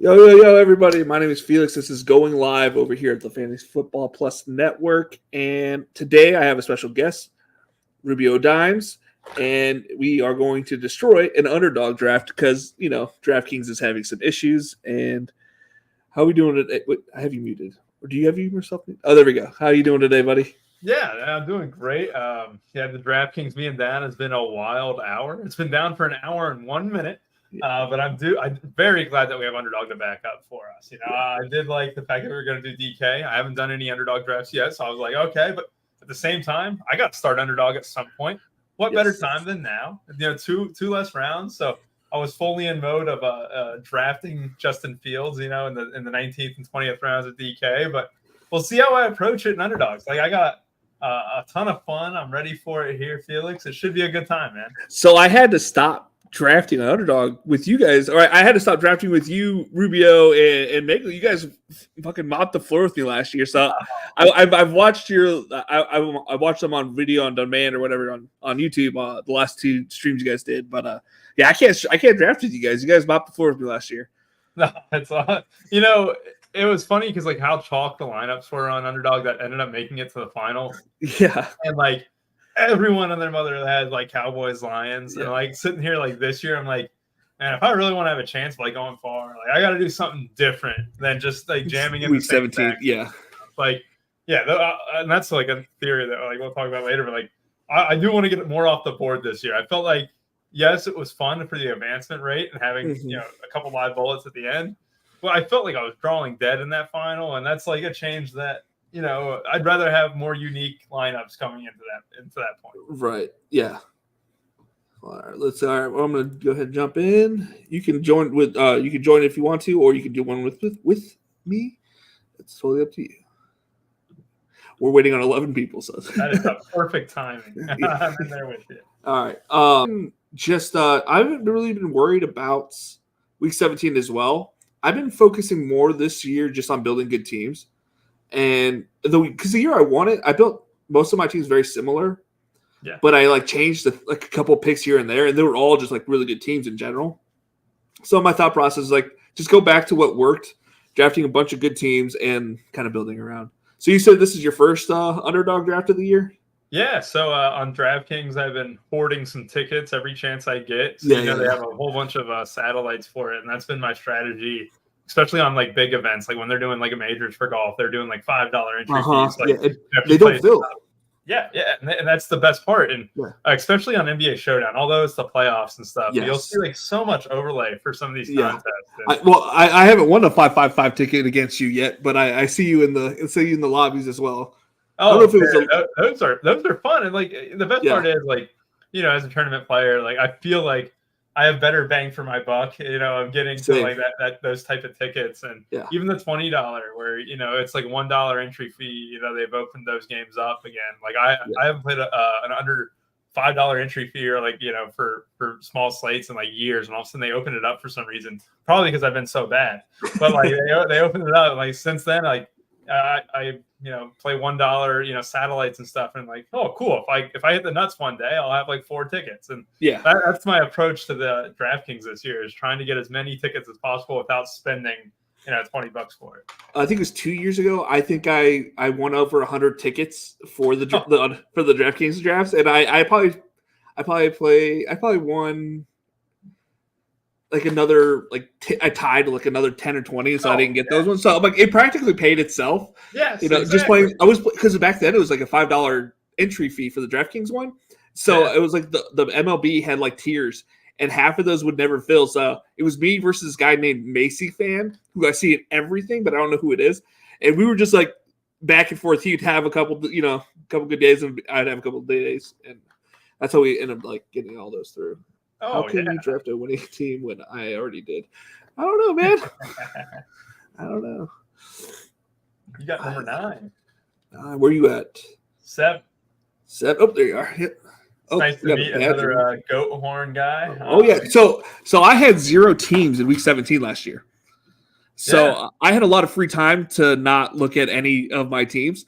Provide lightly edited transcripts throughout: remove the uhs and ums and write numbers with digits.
Yo, everybody. My name is Felix. This is going live over here at the Fantasy Football Plus Network. And today I have a special guest, RubioDimes, and we are going to destroy an underdog draft because, DraftKings is having some issues. And how are we doing today? Wait, I have you muted. Or do you have yourself muted? Oh, there we go. How are you doing today, buddy? Yeah, I'm doing great. The DraftKings being down has been a wild hour. It's been down for an hour and 1 minute. But I'm very glad that we have underdog to back up for us. I did like the fact that we were going to do DK. I haven't done any underdog drafts yet, so I was like, okay. But at the same time, I got to start underdog at some point. What better time than now? Two less rounds. So I was fully in mode of drafting Justin Fields, in the 19th and 20th rounds of DK. But we'll see how I approach it in underdogs. I got a ton of fun. I'm ready for it here, Felix. It should be a good time, man. So I had to stop drafting an underdog with you guys. All right, I had to stop drafting with you, Rubio, and Megan. You guys fucking mopped the floor with me last year. So I've watched I watched them on video on demand or whatever on YouTube. The last two streams you guys did, but I can't draft with you guys. You guys mopped the floor with me last year. No, it's it was funny because how chalk the lineups were on underdog that ended up making it to the final. Yeah, and everyone and their mother had Cowboys, Lions, and sitting here this year, I'm like, man, if I really want to have a chance of going far, I got to do something different than just jamming in week 17. Yeah, and that's a theory that we'll talk about later. But I do want to get more off the board this year. I felt yes, it was fun for the advancement rate and having a couple live bullets at the end, but I felt like I was drawing dead in that final, and that's a change that. I'd rather have more unique lineups coming into that point. Right. Yeah. All right. I'm going to go ahead and jump in. You can join if you want to, or you can do one with me. It's totally up to you. We're waiting on 11 people, so that is a perfect timing. I'm in there with you. All right. I haven't really been worried about week 17 as well. I've been focusing more this year just on building good teams. And because the year I won it, I built most of my teams very similar. Yeah. But I changed a couple picks here and there, and they were all just really good teams in general. So my thought process is just go back to what worked, drafting a bunch of good teams and kind of building around. So you said this is your first underdog draft of the year? Yeah. So on DraftKings, I've been hoarding some tickets every chance I get. So, they have a whole bunch of satellites for it, and that's been my strategy. Especially on big events, when they're doing a majors for golf, they're doing $5 entry fees. They don't fill. Yeah, and that's the best part, and especially on NBA Showdown. Although it's the playoffs and stuff, you'll see so much overlay for some of these contests. I haven't won a 555 ticket against you yet, but I see you in the lobbies as well. Oh, those are fun, and the best part is as a tournament player, I feel I have better bang for my buck. I'm getting to those type of tickets, and even the $20 where it's $1 entry fee. They've opened those games up again. I haven't played an under $5 entry fee or for small slates in years, and all of a sudden they opened it up for some reason. Probably because I've been so bad, but they opened it up. Since then I play $1 satellites and stuff, and oh cool, if I hit the nuts one day, I'll have 4 tickets, and that's my approach to the DraftKings this year, is trying to get as many tickets as possible without spending $20 for it. I think it was 2 years ago. I think I won over 100 tickets for the DraftKings drafts, and I probably won another I tied another 10 or 20, so I didn't get those ones. So it practically paid itself. Yes, exactly. Just playing. I was because back then it was a $5 entry fee for the DraftKings one. So it was the MLB had tiers, and half of those would never fill. So it was me versus this guy named Macy Fan, who I see in everything, but I don't know who it is. And we were just back and forth. He'd have a couple good days, and I'd have a couple of days, and that's how we ended up getting all those through. How can you draft a winning team when I already did? I don't know, man. I don't know. You got number 9. Where you at? 7. Oh, there you are. Yep. Nice to meet another goat horn guy. Yeah. So I had 0 teams in week 17 last year. So I had a lot of free time to not look at any of my teams.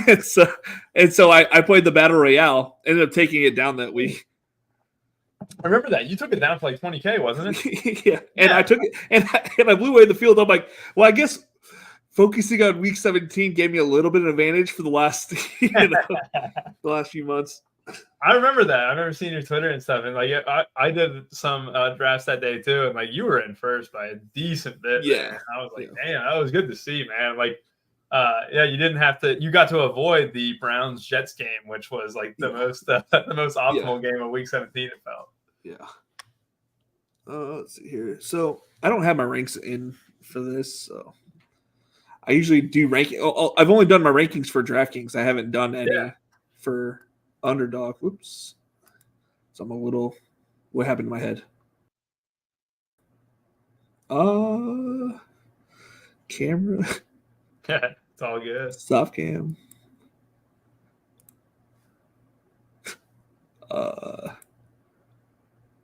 and so I played the Battle Royale, ended up taking it down that week. I remember that. You took it down for like 20K, wasn't it? Yeah. And I took it, and I blew away the field. I'm like, well, I guess focusing on week 17 gave me a little bit of advantage for the last, the last few months. I remember that. I remember seeing your Twitter and stuff, and like I did some drafts that day too, and like you were in first by a decent bit. Yeah, man. I was like, damn, that was good to see, man. Like, you didn't have to. You got to avoid the Browns Jets game, which was like the most optimal game of week 17. It felt. Yeah. Let's see here. So I don't have my ranks in for this, so I usually do ranking. I've only done my rankings for DraftKings. I haven't done any for Underdog. Whoops. So I'm a little. What happened to my head? Camera. It's all good. Soft cam.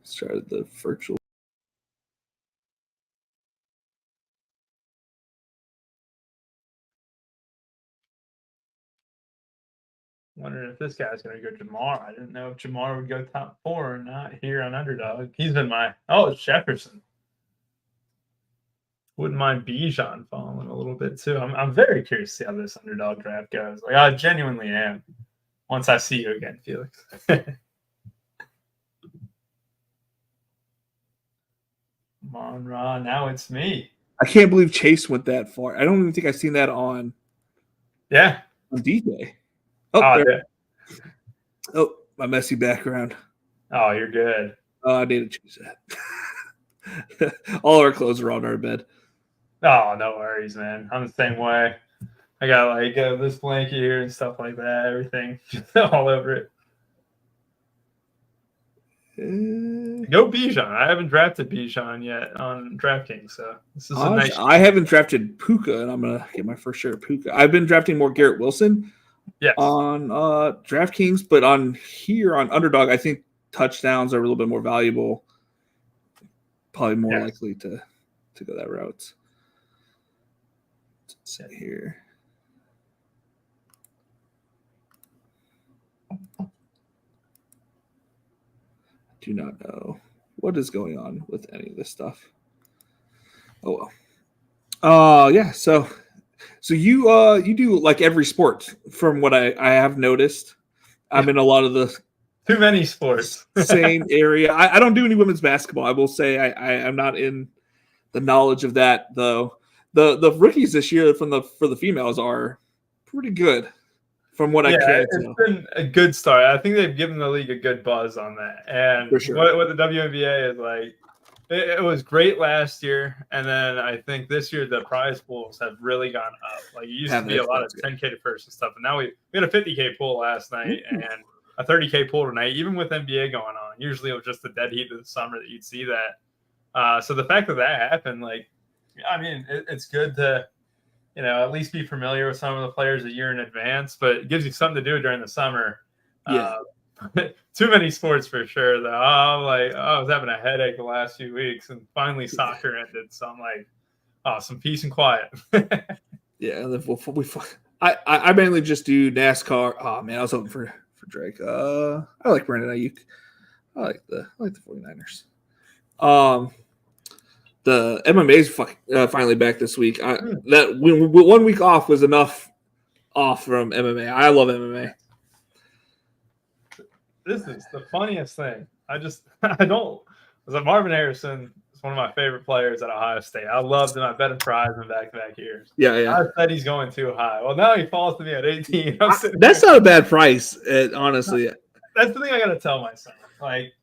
Started the virtual. Wondering if this guy's going to go Jamar. I didn't know if Jamar would go top 4 or not here on Underdog. He's been it's Jefferson. Wouldn't mind Bijan falling a little bit too. I'm very curious to see how this Underdog draft goes. Like, I genuinely am. Once I see you again, Felix. Come on, Ron. Now it's me. I can't believe Chase went that far. I don't even think I've seen that on. Yeah. On DJ. Oh, my messy background. Oh, you're good. I need to choose that. All our clothes are on our bed. Oh, no worries, man. I'm the same way. I got like this blanket here and stuff like that. Everything all over it. Go Bijan. I haven't drafted Bijan yet on DraftKings, so this is a nice. I haven't drafted Puka, and I'm gonna get my first share of Puka. I've been drafting more Garrett Wilson. Yes. On DraftKings, but on here on Underdog, I think touchdowns are a little bit more valuable. Probably more likely to go that route. Let's see here. Do not know what is going on with any of this stuff. Oh well. Yeah. So you do like every sport from what I have noticed. I'm in a lot of the too many sports. Same area. I don't do any women's basketball. I will say I'm not in the knowledge of that though. The rookies this year for the females are pretty good. From what I can tell. It's been a good start. I think they've given the league a good buzz on that. And for sure. what the WNBA is like, it was great last year, and then I think this year the prize pools have really gone up. Like, it used to be a lot of 10K to first and stuff, and now we had a 50K pool last night and a 30K pool tonight. Even with NBA going on, usually it was just the dead heat of the summer that you'd see that. So the fact that happened, like, I mean, it's good to, at least be familiar with some of the players a year in advance, but it gives you something to do during the summer. Yeah. Too many sports for sure, though. I was having a headache the last few weeks, and finally soccer ended. So I'm like, some peace and quiet. Yeah. I mainly just do NASCAR. Oh man, I was hoping for Drake. I like Brandon Ayuk. I like the 49ers. The MMA's finally back this week. That 1 week off was enough off from MMA. I love MMA. This is the funniest thing. Marvin Harrison is one of my favorite players at Ohio State. I loved him. I bet him prize in back-to-back years. Yeah. I said he's going too high. Well, now he falls to me at 18. That's not a bad price, honestly. That's the thing I got to tell myself. Like,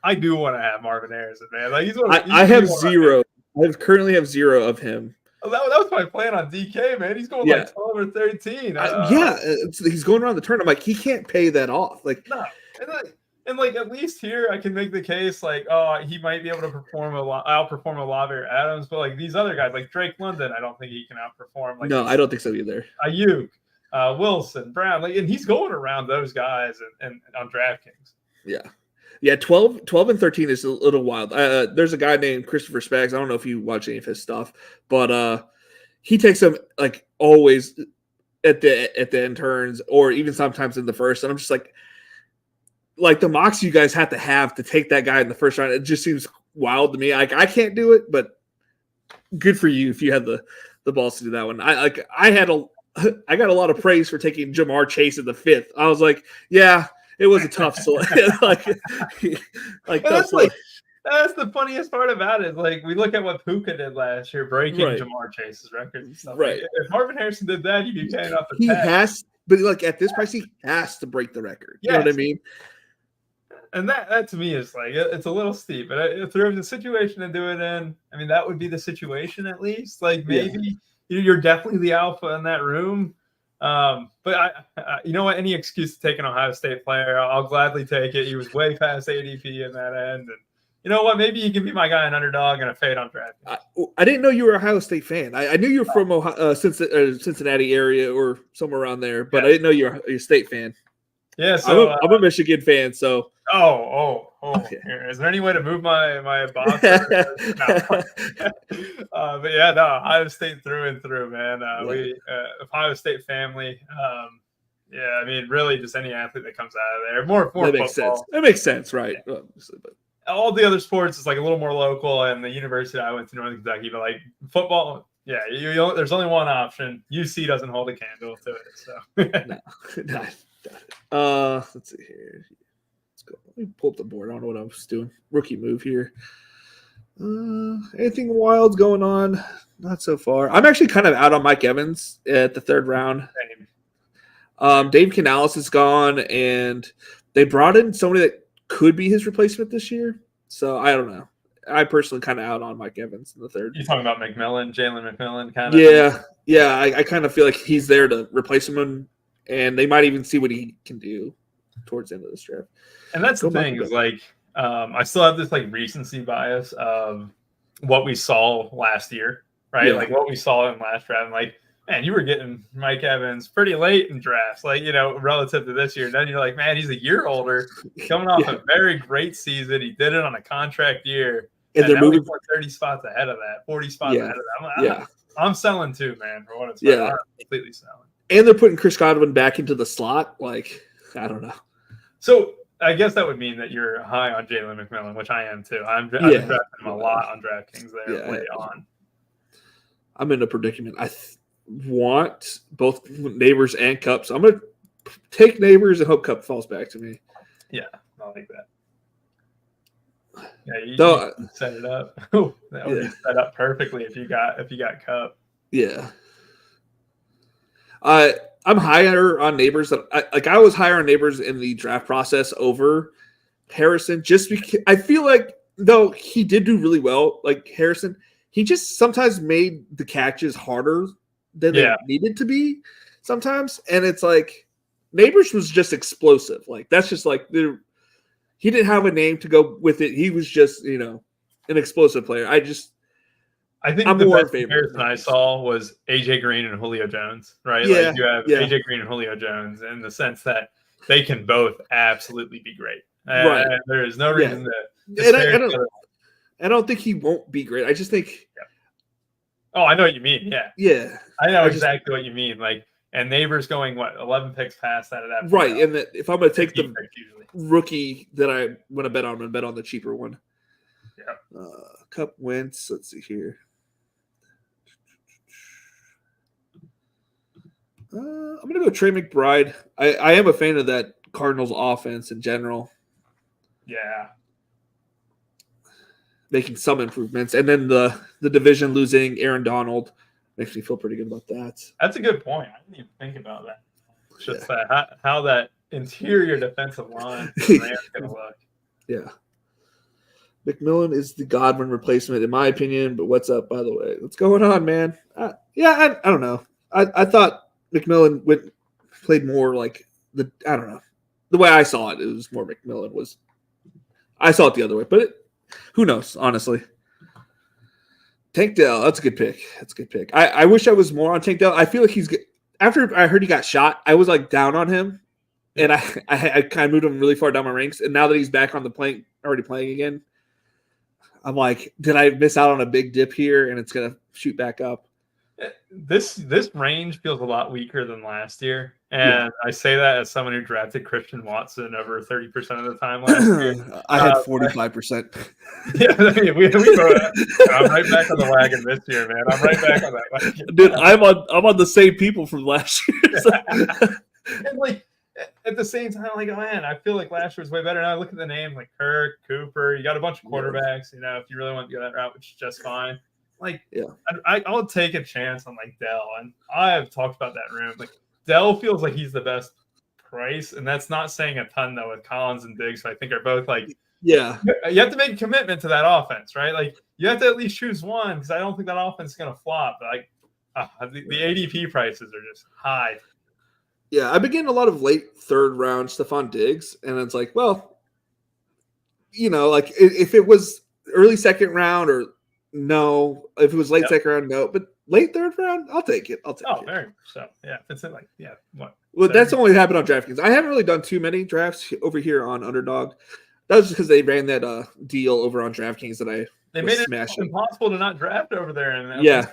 I do want to have Marvin Harrison, man. Like, I have zero. I currently have 0 of him. Oh, that was my plan on DK, man. He's going like 12 or 13. He's going around the turn. I'm like, he can't pay that off. Like, no. And at least here I can make the case like, he might be able to outperform Olave or Adams, but like these other guys like Drake London, I don't think he can outperform. Like, no, I don't think so either. Ayuk, Wilson, Brown, and he's going around those guys and on DraftKings. Yeah, 12 and 13 is a little wild. There's a guy named Christopher Spags. I don't know if you watch any of his stuff, but he takes them like always at the end turns or even sometimes in the first. And I'm just like, like the mocks you guys have to take that guy in the first round. It just seems wild to me. Like I can't do it, but good for you if you had the balls to do that one. I got a lot of praise for taking Jamar Chase in the 5th. I was like, yeah, it was a tough select. That's the funniest part about it. Like we look at what Puka did last year, breaking Jamar Chase's records and stuff. Right. Like, if Marvin Harrison did that, he'd be paying off the He tax. has, but like at this price, he has to break the record. You know what I mean? And that to me is like it's a little steep. But if there was a situation to do it in, I mean, that would be the situation at least. Like maybe you're definitely the alpha in that room. But you know what? Any excuse to take an Ohio State player, I'll gladly take it. He was way past ADP in that end, and you know what? Maybe you can be my guy, an underdog, and a fade on draft. I didn't know you were a Ohio State fan. I knew you were from Cincinnati area or somewhere around there, but I didn't know you're a State fan. Yeah, so I'm a Michigan fan. So okay. Here, is there any way to move my box? No. But yeah, no, Ohio State through and through, man. We Ohio State family. Yeah, I mean, really, just any athlete that comes out of there, more that makes football. Sense. That makes sense, right? Yeah. Obviously, but all the other sports is like a little more local, and the university I went to, Northern Kentucky, but like football, yeah, there's only one option. UC doesn't hold a candle to it, so. No. Let's see here. Let's go. Let me pull up the board. I don't know what I was doing. Rookie move here. Anything wild's going on? Not so far. I'm actually kind of out on Mike Evans at the 3rd round. Dave Canales is gone, and they brought in somebody that could be his replacement this year. So I don't know. I personally kind of out on Mike Evans in the 3rd. You're talking about McMillan, Jalen McMillan, kind of. Yeah. I kind of feel like he's there to replace him, and they might even see what he can do towards the end of this draft. And that's the thing is like I still have this like recency bias of what we saw last year, right? Like what we saw in last draft. Like, man, you were getting Mike Evans pretty late in drafts, like, relative to this year. And then you're like, man, he's a year older, coming off a very great season. He did it on a contract year. And they're moving 30 spots ahead of that, 40 spots ahead of that. I'm selling too, man, for what it's worth. I'm completely selling. And they're putting Chris Godwin back into the slot. Like, I don't know. So I guess that would mean that you're high on Jalen McMillan, which I am too. I've drafted him a lot on DraftKings there late on. I'm in a predicament. I want both Neighbors and Cup. So I'm going to take Neighbors and hope Cup falls back to me. Yeah, I like that. Yeah, you set it up. That would be set up perfectly if you got Cup. Yeah. I'm higher on Neighbors. I was higher on Neighbors in the draft process over Harrison, just because I feel like though he did do really well, like Harrison, he just sometimes made the catches harder than they needed to be sometimes, and it's like Neighbors was just explosive. Like that's just like he didn't have a name to go with it. He was just an explosive player. I think the best comparison I saw was AJ Green and Julio Jones, right? Yeah, like you have AJ Green and Julio Jones in the sense that they can both absolutely be great. Right. And there is no reason to I don't think he won't be great. I just think Oh, I know what you mean. Yeah. Yeah. I know exactly what you mean. Like, and Neighbors going 11 picks past out of that. Right. And if I'm going to take the rookie that I want to bet on, I'm going to bet on the cheaper one. Yeah. Cup Wentz. Let's see here. I'm going to go Trey McBride. I am a fan of that Cardinals offense in general. Yeah. Making some improvements. And then the division losing Aaron Donald makes me feel pretty good about that. That's a good point. I didn't even think about that. Just how that interior defensive line is going to look. Yeah. McMillan is the Godwin replacement, in my opinion. But what's up, by the way? What's going on, man? I don't know. I thought McMillan played more like I don't know. The way I saw it, it was more McMillan was. I saw it the other way, but who knows? Honestly, Tank Dell. That's a good pick. I wish I was more on Tank Dell. I feel like he's after I heard he got shot. I was like down on him, and I kind of moved him really far down my ranks. And now that he's back on the already playing again, I'm like, did I miss out on a big dip here? And it's gonna shoot back up. This range feels a lot weaker than last year, and I say that as someone who drafted Christian Watson over 30% of the time last year. I had 45%. Yeah, I mean, we both. I'm right back on the wagon this year, man. I'm right back on that wagon. Dude, I'm on the same people from last year. So. And like at the same time, like, oh man, I feel like last year was way better. Now I look at the names like Kirk, Cooper. You got a bunch of quarterbacks. You know, if you really want to go that route, which is just fine. Like, yeah, I'll take a chance on like Dell, and I have talked about that room. Like, Dell feels like he's the best price, and that's not saying a ton though. With Collins and Diggs, who I think are both like, yeah, you have to make a commitment to that offense, right? Like, you have to at least choose one because I don't think that offense is going to flop. But like, the ADP prices are just high. Yeah, I've been getting a lot of late third round Stephon Diggs, and it's like, well, you know, like if it was early second round or no, if it was late second round, no, but late third round, I'll take it. It. Very much so. Yeah, if it's in like, what? Well, that's only happened on DraftKings. I haven't really done too many drafts over here on Underdog. That was just because they ran that deal over on DraftKings that they made it impossible to not draft over there. And yeah,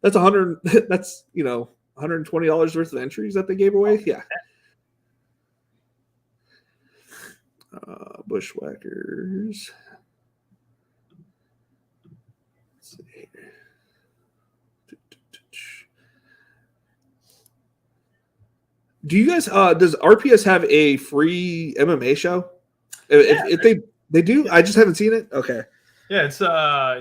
that's $100. That's $120 worth of entries that they gave away. Yeah. Bushwhackers. Let's see here. Do you guys does RPS have a free MMA show? If they do, I just haven't seen it. Okay. Yeah, it's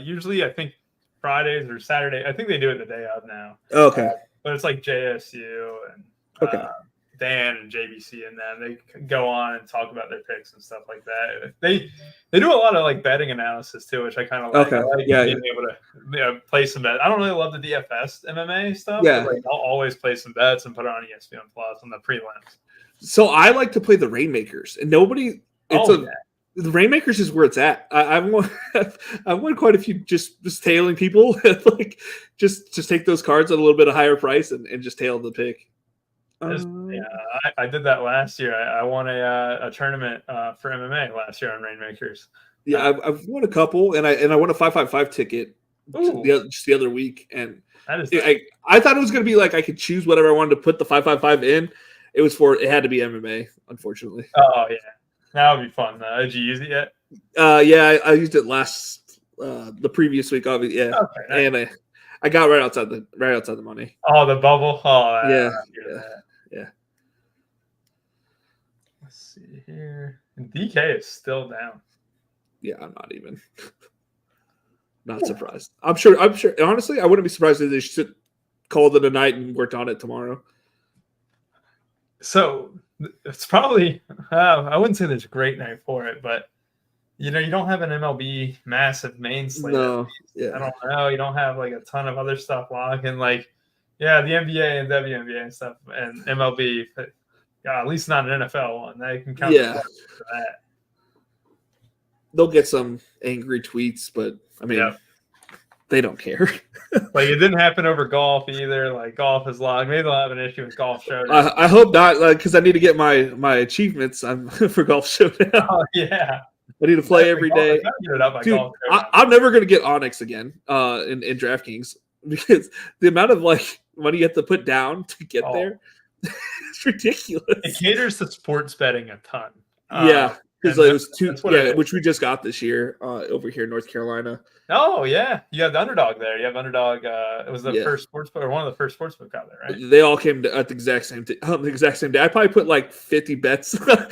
usually I think Fridays or Saturday. I think they do it the day of now. Okay. But it's like JSU and Dan and JBC and them. They go on and talk about their picks and stuff like that. They do a lot of like betting analysis too, which I kind of like. Okay. I like being able to play some bets. I don't really love the DFS MMA stuff. Yeah. But like, I'll always play some bets and put it on ESPN Plus on the prelims. So I like to play the Rainmakers, and nobody. The Rainmakers is where it's at. I've won quite a few just tailing people. Like just take those cards at a little bit of higher price and just tail the pick. I did that last year. I won a tournament for MMA last year on Rainmakers. Yeah, I've won a couple, and I won a 555 ticket just the other week, and I thought it was going to be like I could choose whatever I wanted to put the 555 in. It had to be MMA, unfortunately. Oh yeah, that would be fun. Did you use it yet? Yeah, I used it the previous week, obviously. Yeah, okay, and I got right outside the money. Oh, the bubble. Oh yeah. Let's see here. And DK is still down. Yeah, I'm not even surprised. I'm sure. Honestly, I wouldn't be surprised if they should call it a night and worked on it tomorrow. So it's probably I wouldn't say there's a great night for it, but you don't have an MLB massive main slate. No, yeah. I don't know. You don't have like a ton of other stuff locking. Like, yeah, the NBA and WNBA and stuff and MLB. But, at least not an NFL one. They can count for that. They'll get some angry tweets, but I mean, they don't care. Like, it didn't happen over golf either. Like, golf is locked. Maybe they'll have an issue with Golf Showdown. I hope not, because I need to get my achievements for Golf Showdown. Oh yeah, I need to play every day. Dude, I'm never going to get Onyx again in DraftKings because the amount of like money you have to put down to get there. It's ridiculous. It caters to sports betting a ton. Yeah, because it was which we just got this year over here in North Carolina. Oh yeah, you have the Underdog there. You have Underdog. It was the first sports book or one of the first sports book out there, right? They all came at the exact same day. I probably put like 50 bets at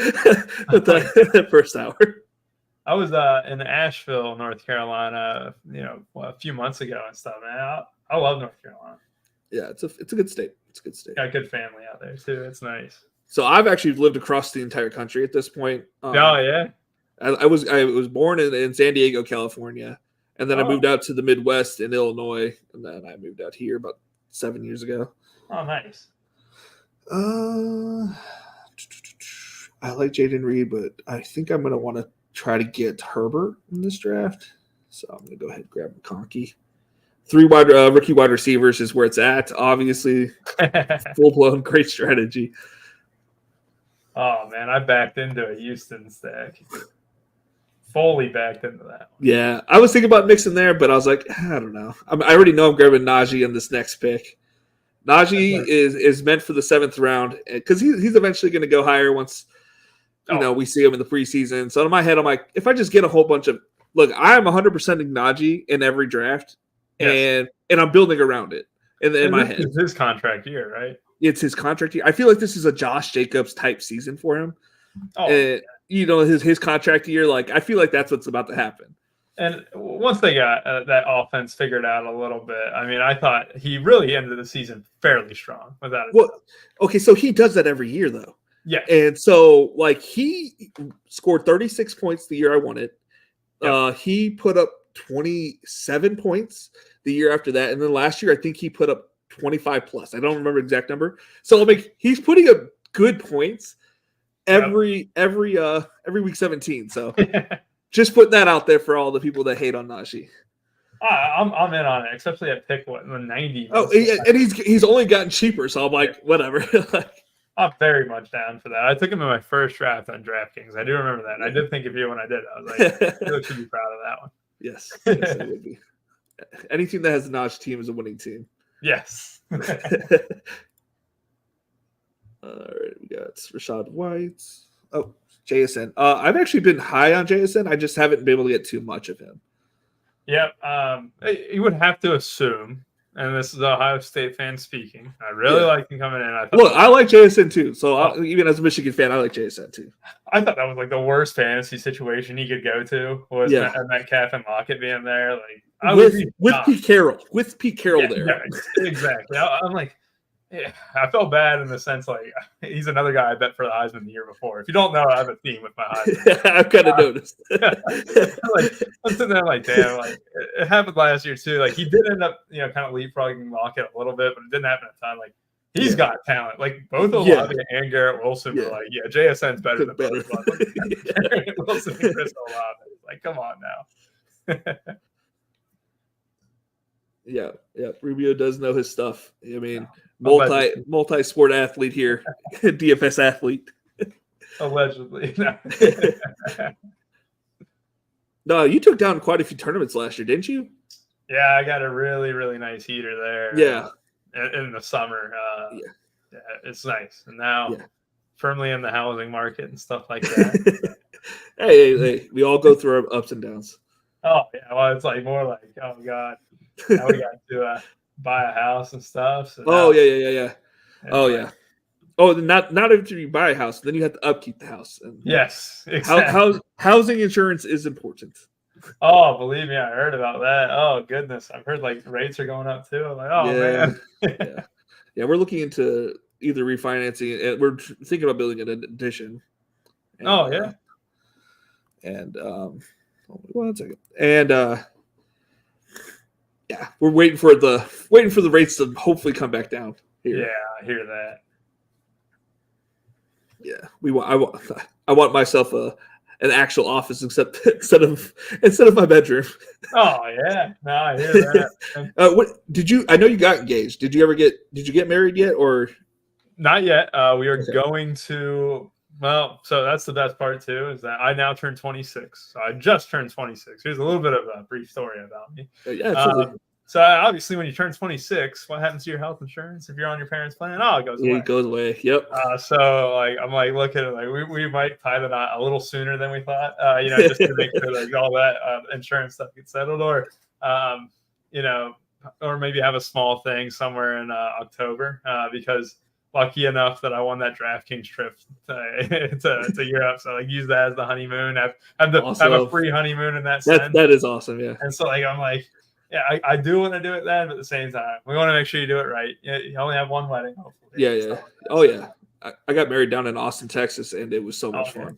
the first hour. I was in Asheville, North Carolina, a few months ago and stuff, man. I love North Carolina. Yeah, it's a good state. It's a good state. Got a good family out there too. It's nice. So I've actually lived across the entire country at this point. Oh yeah. I was born in San Diego, California, and then I moved out to the Midwest in Illinois, and then I moved out here about 7 years ago. Oh, nice. I like Jaden Reed, but I think I'm gonna want to try to get Herbert in this draft. So I'm gonna go ahead and grab McConkey. 3 rookie wide receivers is where it's at. Obviously, full-blown great strategy. Oh, man, I backed into a Houston stack. fully backed into that one. Yeah, I was thinking about mixing there, but I was like, I don't know. I already know I'm grabbing Najee in this next pick. Najee is meant for the 7th round because he's eventually going to go higher once we see him in the preseason. So in my head, I'm like, if I just get a whole bunch of I am 100% Najee in every draft, and I'm building around it in my head. It's his contract year, right? It's his contract year. I feel like this is a Josh Jacobs type season for him. Oh, his contract year. Like I feel like that's what's about to happen. And once they got that offense figured out a little bit, I mean, I thought he really ended the season fairly strong. Without okay, so he does that every year though. Yeah, and so he scored 36 points the year I won it. Yep. He put up 27 points the year after that, and then last year I think he put up 25 plus. I don't remember the exact number. So he's putting up good points every week 17. So just putting that out there for all the people that hate on Najee. I'm in on it, especially at pick the 90. Oh, and he's only gotten cheaper, so I'm like, whatever. I'm very much down for that. I took him in my first draft on DraftKings. I do remember that. I did think of you when I did it. I was like, you should be proud of that one. Yes, it would be. Any team that has a Najee team is a winning team. Yes. All right, we got Rashad White. Oh, JSN. I've actually been high on JSN. I just haven't been able to get too much of him. Yep. You would have to assume, and this is Ohio State fan speaking, I really like him coming in. I like JSN too. So even as a Michigan fan, I like JSN too. I thought that was like the worst fantasy situation he could go to was Metcalf and Lockett being there. With Pete Carroll. With Pete Carroll there. Yeah, exactly. I'm like, I felt bad in the sense he's another guy I bet for the Heisman the year before. If you don't know, I have a theme with my Heisman. I've kind of noticed. I'm sitting there damn, it happened last year too. He did end up, kind of leapfrogging Lockett a little bit, but it didn't happen a ton. He's got talent. Both Olave and Garrett Wilson were JSN's better than both of them. Garrett Wilson and Chris Olave. Come on now. Yeah. Rubio does know his stuff. I mean, multi-sport athlete here, DFS athlete. Allegedly. No, you took down quite a few tournaments last year, didn't you? Yeah, I got a really, really nice heater there. Yeah. In the summer. Yeah, it's nice. And now firmly in the housing market and stuff like that. Hey, we all go through our ups and downs. Oh, yeah. Well, it's more oh, God. Now we got to buy a house and stuff. So yeah. Oh, yeah. Oh, not after you buy a house, then you have to upkeep the house. And yes, exactly. Housing insurance is important. Oh, believe me, I heard about that. Oh, goodness. I've heard rates are going up too. I'm like, oh, man. Yeah, we're looking into either refinancing and we're thinking about building an addition. And, And 1 second. And we're waiting for the rates to hopefully come back down here. Yeah, I hear that. Yeah, I want myself an actual office instead of my bedroom. Oh yeah, no, I hear that. What did you? I know you got engaged. Did you get married yet, or not yet? We are going to. Well, so that's the best part too, is that I now turn 26. So I just turned 26. Here's a little bit of a brief story about me. So obviously, when you turn 26, what happens to your health insurance if you're on your parents' plan? Oh, it goes away. It goes away. Yep. So I'm looking at we might tie the knot a little sooner than we thought. Just to make sure all that insurance stuff gets settled, or or maybe have a small thing somewhere in October because. Lucky enough that I won that DraftKings trip to Europe, so use that as the honeymoon. Have a free honeymoon in that sense. That is awesome, yeah. And so I do want to do it then, but at the same time, we want to make sure you do it right. You only have one wedding, hopefully. Yeah. Oh yeah, I got married down in Austin, Texas, and it was so much fun.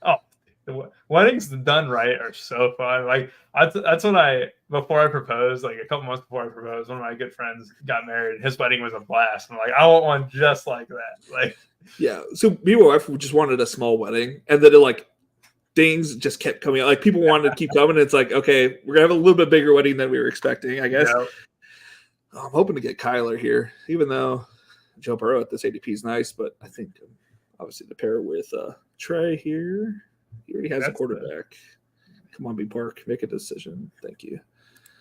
Oh, the weddings done right are so fun. That's when before I proposed, a couple months before I proposed, one of my good friends got married. His wedding was a blast. I'm I want one just like that. Yeah. So me and my wife just wanted a small wedding, and then things just kept coming out. People wanted to keep coming. And it's okay, we're gonna have a little bit bigger wedding than we were expecting, I guess. Yeah. I'm hoping to get Kyler here, even though Joe Burrow at this ADP is nice, but I think obviously to pair with Trey here. He already has a quarterback. Come on, B Park. Make a decision. Thank you.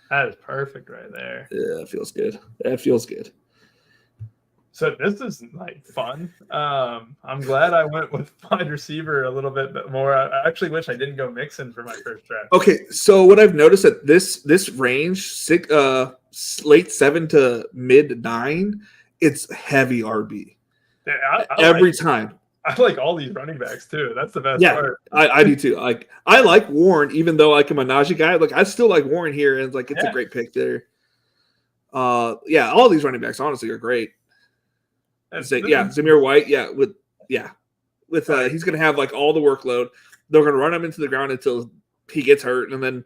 That is perfect right there. Yeah, it feels good. That feels good. So this is like fun. I'm glad I went with wide receiver a little bit more. I actually wish I didn't go Mixon for my first draft. Okay, so what I've noticed that this range, late 7 to mid 9, it's heavy RB. Yeah, Every time. I like all these running backs too. That's the best part. I do too. Like I like Warren, even though like a Najee guy. Like I still like Warren here, and like it's a great pick there. All these running backs honestly are great. Zamir White, he's gonna have like all the workload. They're gonna run him into the ground until he gets hurt, and then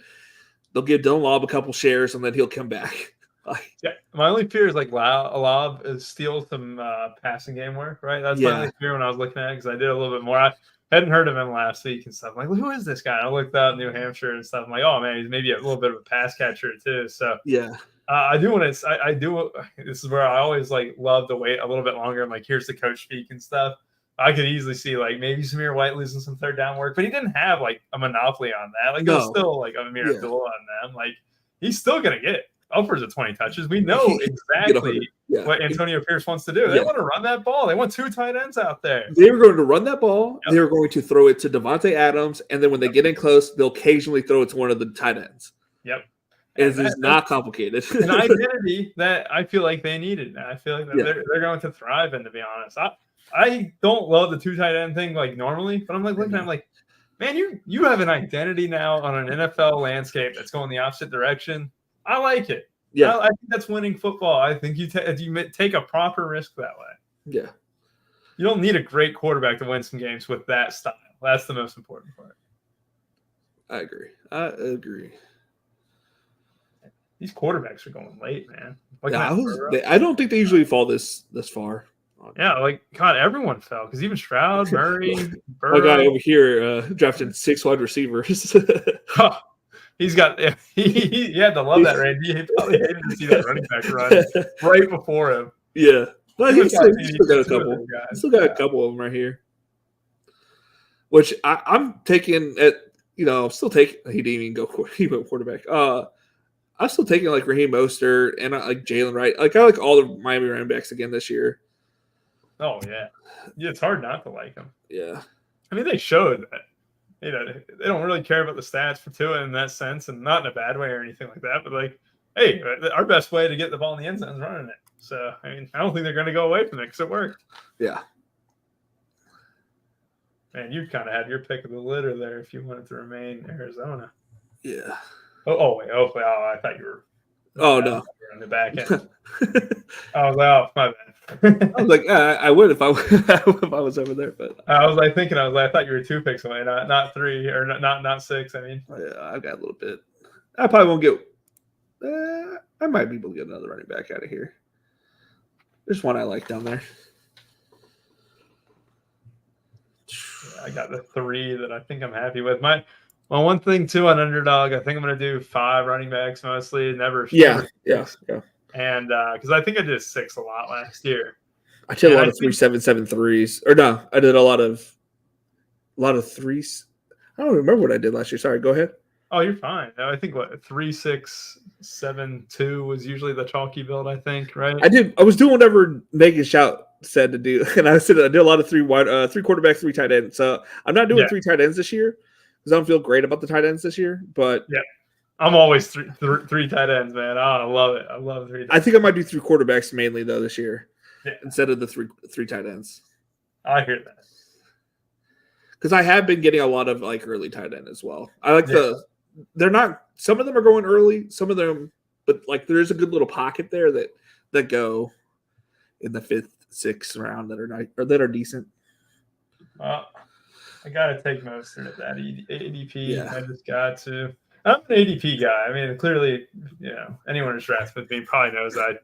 they'll give Dylan Lobb a couple shares, and then he'll come back. My only fear is like Lobb steals some passing game work, right? That's my only fear when I was looking at it, because I did a little bit more. I hadn't heard of him last week and stuff. I'm like, who is this guy? I looked up New Hampshire and stuff. I'm like, oh man, he's maybe a little bit of a pass catcher too. So I do want to. I do. This is where I always like love to wait a little bit longer. I'm like, here's the coach speak and stuff. I could easily see like maybe Zamir White losing some third down work, but he didn't have like a monopoly on that. Like it was still like Amir Abdullah on them. Like he's still gonna get upwards of 20 touches. We know exactly what Antonio Pierce wants to do. They want to run that ball. They want 2 tight ends out there. They were going to run that ball. They were going to throw it to Devontae Adams, and then when they get in close, they'll occasionally throw it to one of the tight ends. Yep. It's not complicated. An identity that I feel like they needed. I feel like they're going to thrive in, to be honest. I don't love the 2 tight end thing like normally, but I'm like looking at it, I'm like, man, you have an identity now on an NFL landscape that's going the opposite direction. I like it. Yeah, I think that's winning football. I think you take a proper risk that way. Yeah, you don't need a great quarterback to win some games with that style. That's the most important part. I agree. These quarterbacks are going late, man. I don't think they usually fall this far. Yeah, like God, everyone fell because even Stroud, Murray, my guy over here drafted 6 wide receivers. He's got. He had to love that, Randy. He probably hated to see that running back run right before him. Yeah, but he's still got a couple. Still got a couple of them right here. Which I'm taking at. Still taking. He didn't even go. He went quarterback. I'm still taking like Raheem Mostert and like Jalen Wright. Like I like all the Miami running backs again this year. Oh yeah, it's hard not to like them. Yeah, I mean they showed that. They don't really care about the stats for Tua in that sense, and not in a bad way or anything like that. But like, hey, our best way to get the ball in the end zone is running it. So I mean, I don't think they're going to go away from it because it worked. Yeah. Man, you kind of had your pick of the litter there if you wanted to remain in Arizona. Yeah. Wait. I thought you were. Oh no. On the back end. I was like, oh, my bad. I was like, I would if I was over there, but I was like, I thought you were 2 picks away, not 3 or not 6. I mean, yeah, I got a little bit. I probably won't get. I might be able to get another running back out of here. There's one I like down there. Yeah, I got the 3 that I think I'm happy with. My one thing too on Underdog, I think I'm going to do 5 running backs mostly. Never. Yeah. And because I think I did 6 a lot last year. I did a lot of 3-7-7-3s. Or no, I did a lot of 3s. I don't remember what I did last year. Sorry, go ahead. Oh, you're fine. I think 3-6-7-2 was usually the chalky build. I think, right? I was doing whatever Megan Shout said to do, and I did a lot of 3 quarterbacks, 3 tight ends. So I'm not doing 3 tight ends this year because I don't feel great about the tight ends this year. But yeah, I'm always three tight ends, man. Oh, I love it. I love 3. I think I might do 3 quarterbacks mainly though this year, instead of the 3 tight ends. I hear that because I have been getting a lot of like early tight end as well. I like they're not. Some of them are going early. Some of them, but like there is a good little pocket there that go in the 5th, 6th round that are decent. I gotta take Mostert at that ADP. Yeah. I just got to. I'm an ADP guy. I mean, clearly, anyone who's drafted with me probably knows I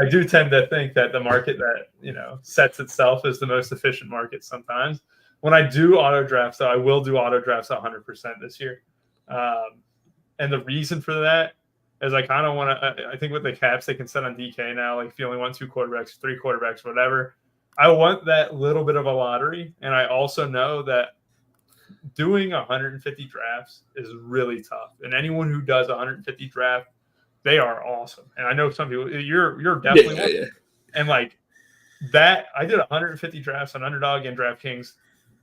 do tend to think that the market that sets itself is the most efficient market sometimes. When I do auto drafts, though, I will do auto drafts 100% this year. And the reason for that is I kind of want to. I think with the caps they can set on DK now, like if you only want 2 quarterbacks, 3 quarterbacks, whatever. I want that little bit of a lottery, and I also know that doing 150 drafts is really tough. And anyone who does 150 draft, they are awesome. And I know some people, you're definitely one. Yeah. And like that, I did 150 drafts on Underdog and DraftKings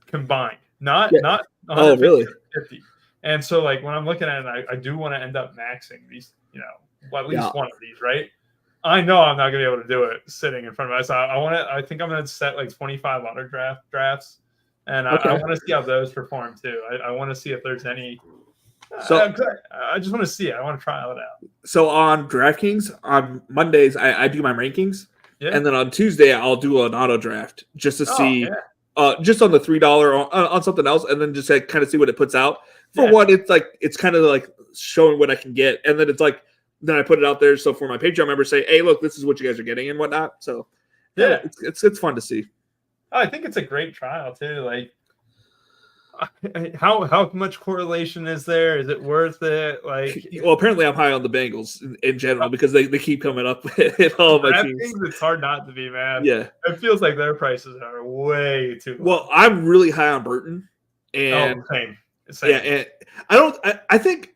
combined, not 150, really? 50. And so like when I'm looking at it, I do want to end up maxing these, at least one of these, right? I know I'm not gonna be able to do it sitting in front of us. I think I'm gonna set like 25 auto drafts, and I want to see how those perform too. I want to see if there's any. So I just want to see it. I want to try it out. So on DraftKings on Mondays, I do my rankings, and then on Tuesday I'll do an auto draft just to see, just on the $3 on something else, and then just kind of see what it puts out. For one, it's kind of like showing what I can get, and then it's like. Then I put it out there, so for my Patreon members, say, "Hey, look, this is what you guys are getting and whatnot." So, it's fun to see. I think it's a great trial too. Like, how much correlation is there? Is it worth it? Like, well, apparently I'm high on the Bengals in general because they keep coming up in all my teams. It's hard not to be, man. Yeah, it feels like their prices are way too low. Well, I'm really high on Burton, and same. Yeah, and I think.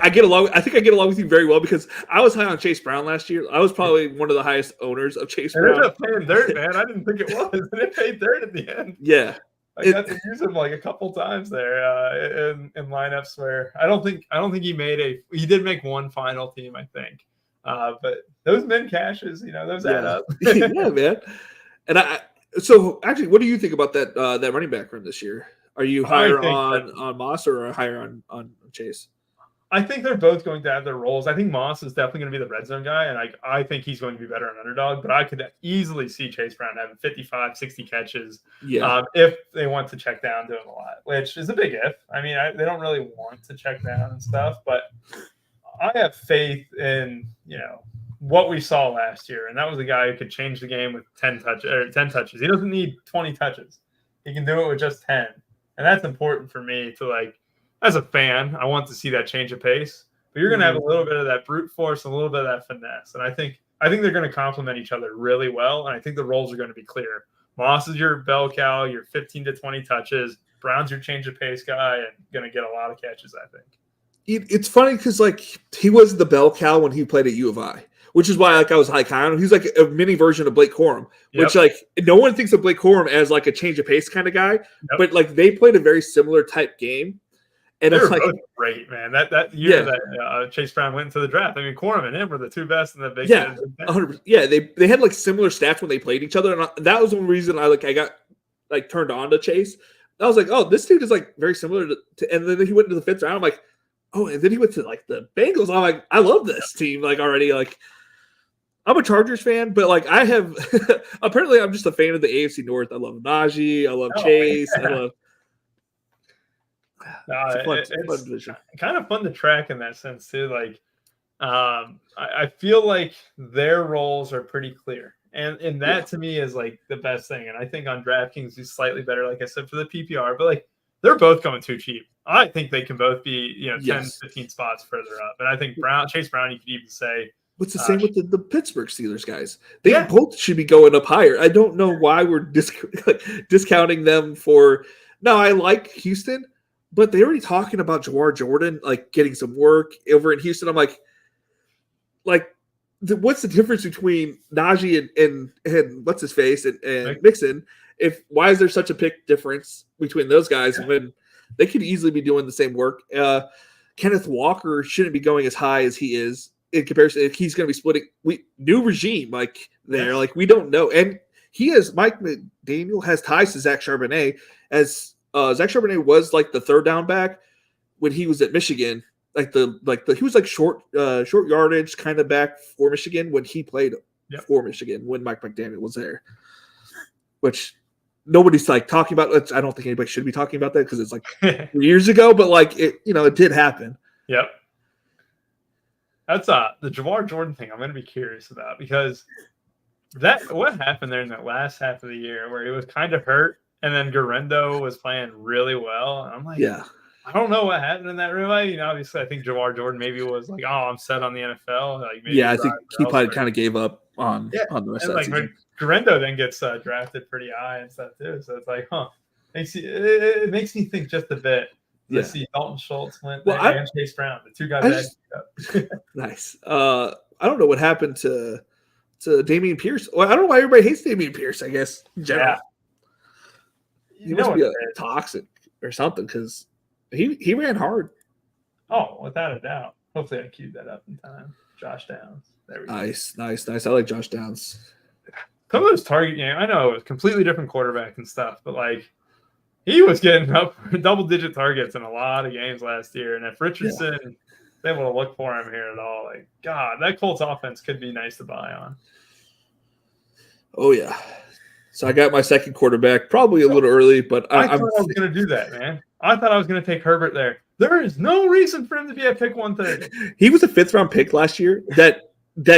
I get along with you very well because I was high on Chase Brown last year. I was probably one of the highest owners of Chase Brown. They're paying dirt, man. I didn't think it was. They paid dirt at the end. Yeah, I got to use him like a couple times there in lineups where I don't think he did make one final team, I think. But those min cashes, those add up. Yeah, man. And so actually, what do you think about that running back room this year? Are you higher on Moss or higher on Chase? I think they're both going to have their roles. I think Moss is definitely going to be the red zone guy, and I think he's going to be better on Underdog, but I could easily see Chase Brown having 55, 60 catches if they want to check down to him a lot, which is a big if. I mean, they don't really want to check down and stuff, but I have faith in, what we saw last year, and that was a guy who could change the game with 10 touches. He doesn't need 20 touches. He can do it with just 10, and that's important for me to as a fan, I want to see that change of pace, but you're going to have a little bit of that brute force, a little bit of that finesse. And I think they're going to complement each other really well. And I think the roles are going to be clear. Moss is your bell cow, your 15 to 20 touches. Brown's your change of pace guy and going to get a lot of catches, I think. It's funny because he was the bell cow when he played at U of I, which is why I was high on him. He's like a mini version of Blake Corum, which no one thinks of Blake Corum as like a change of pace kind of guy, but they played a very similar type game. And they were both great, man. That year that Chase Brown went into the draft, I mean, Corum and him were the two best in the Big Ten. 100%. Yeah, they had similar stats when they played each other, and that was one reason I got turned on to Chase. I was like, oh, this dude is very similar to. And then he went into the 5th round. I'm like, oh, and then he went to the Bengals. I'm like, I love this team already. I'm a Chargers fan, but I have apparently I'm just a fan of the AFC North. I love Najee. I love Chase. Yeah. I love. It's kind of fun to track in that sense too. I feel like their roles are pretty clear, and that to me is the best thing. And I think on DraftKings is slightly better, like I said, for the PPR. But they're both going too cheap. I think they can both be 10, 15 spots further up. And I think Chase Brown, you could even say. What's the same with the Pittsburgh Steelers guys? They both should be going up higher. I don't know why we're discounting them for. No, I like Houston. But they're already talking about Jawar Jordan getting some work over in Houston. I'm what's the difference between Najee and what's his face and Mixon? Why is there such a pick difference between those guys when they could easily be doing the same work? Kenneth Walker shouldn't be going as high as he is in comparison. If he's going to be splitting, new regime there, we don't know. And Mike McDaniel has ties to Zach Charbonnet as. Zach Charbonnet was the 3rd down back when he was at Michigan. He was short yardage kind of back for Michigan when he played for Michigan when Mike McDaniel was there. Which nobody's talking about. I don't think anybody should be talking about that because it's 3 years ago. But it did happen. Yep. That's the Jawar Jordan thing. I'm going to be curious about because what happened there in that last half of the year where he was kind of hurt. And then Garendo was playing really well. And I'm I don't know what happened in that room. Obviously, I think Jawar Jordan maybe was I'm set on the NFL. I think he probably kind of gave up on the rest of that season. Garendo then gets drafted pretty high and stuff too. So it's It makes me think just a bit. Yeah. See Dalton Schultz went there and Chase Brown, the two guys. Nice. I don't know what happened to Dameon Pierce. Well, I don't know why everybody hates Dameon Pierce, I guess, in general. Yeah. He must be toxic or something because he ran hard. Oh, without a doubt. Hopefully I queued that up in time. Josh Downs. There we go. Nice. I like Josh Downs. Some of those target games, I know it was completely different quarterback and stuff, but like he was getting up double-digit targets in a lot of games last year. And if Richardson is able to look for him here at all, like, God, that Colts offense could be nice to buy on. Oh, yeah. So I got my second quarterback, probably a little early, but I thought I was going to do that, man. I thought I was going to take Herbert there. There is no reason for him to be at pick 130. He was a fifth-round pick last year that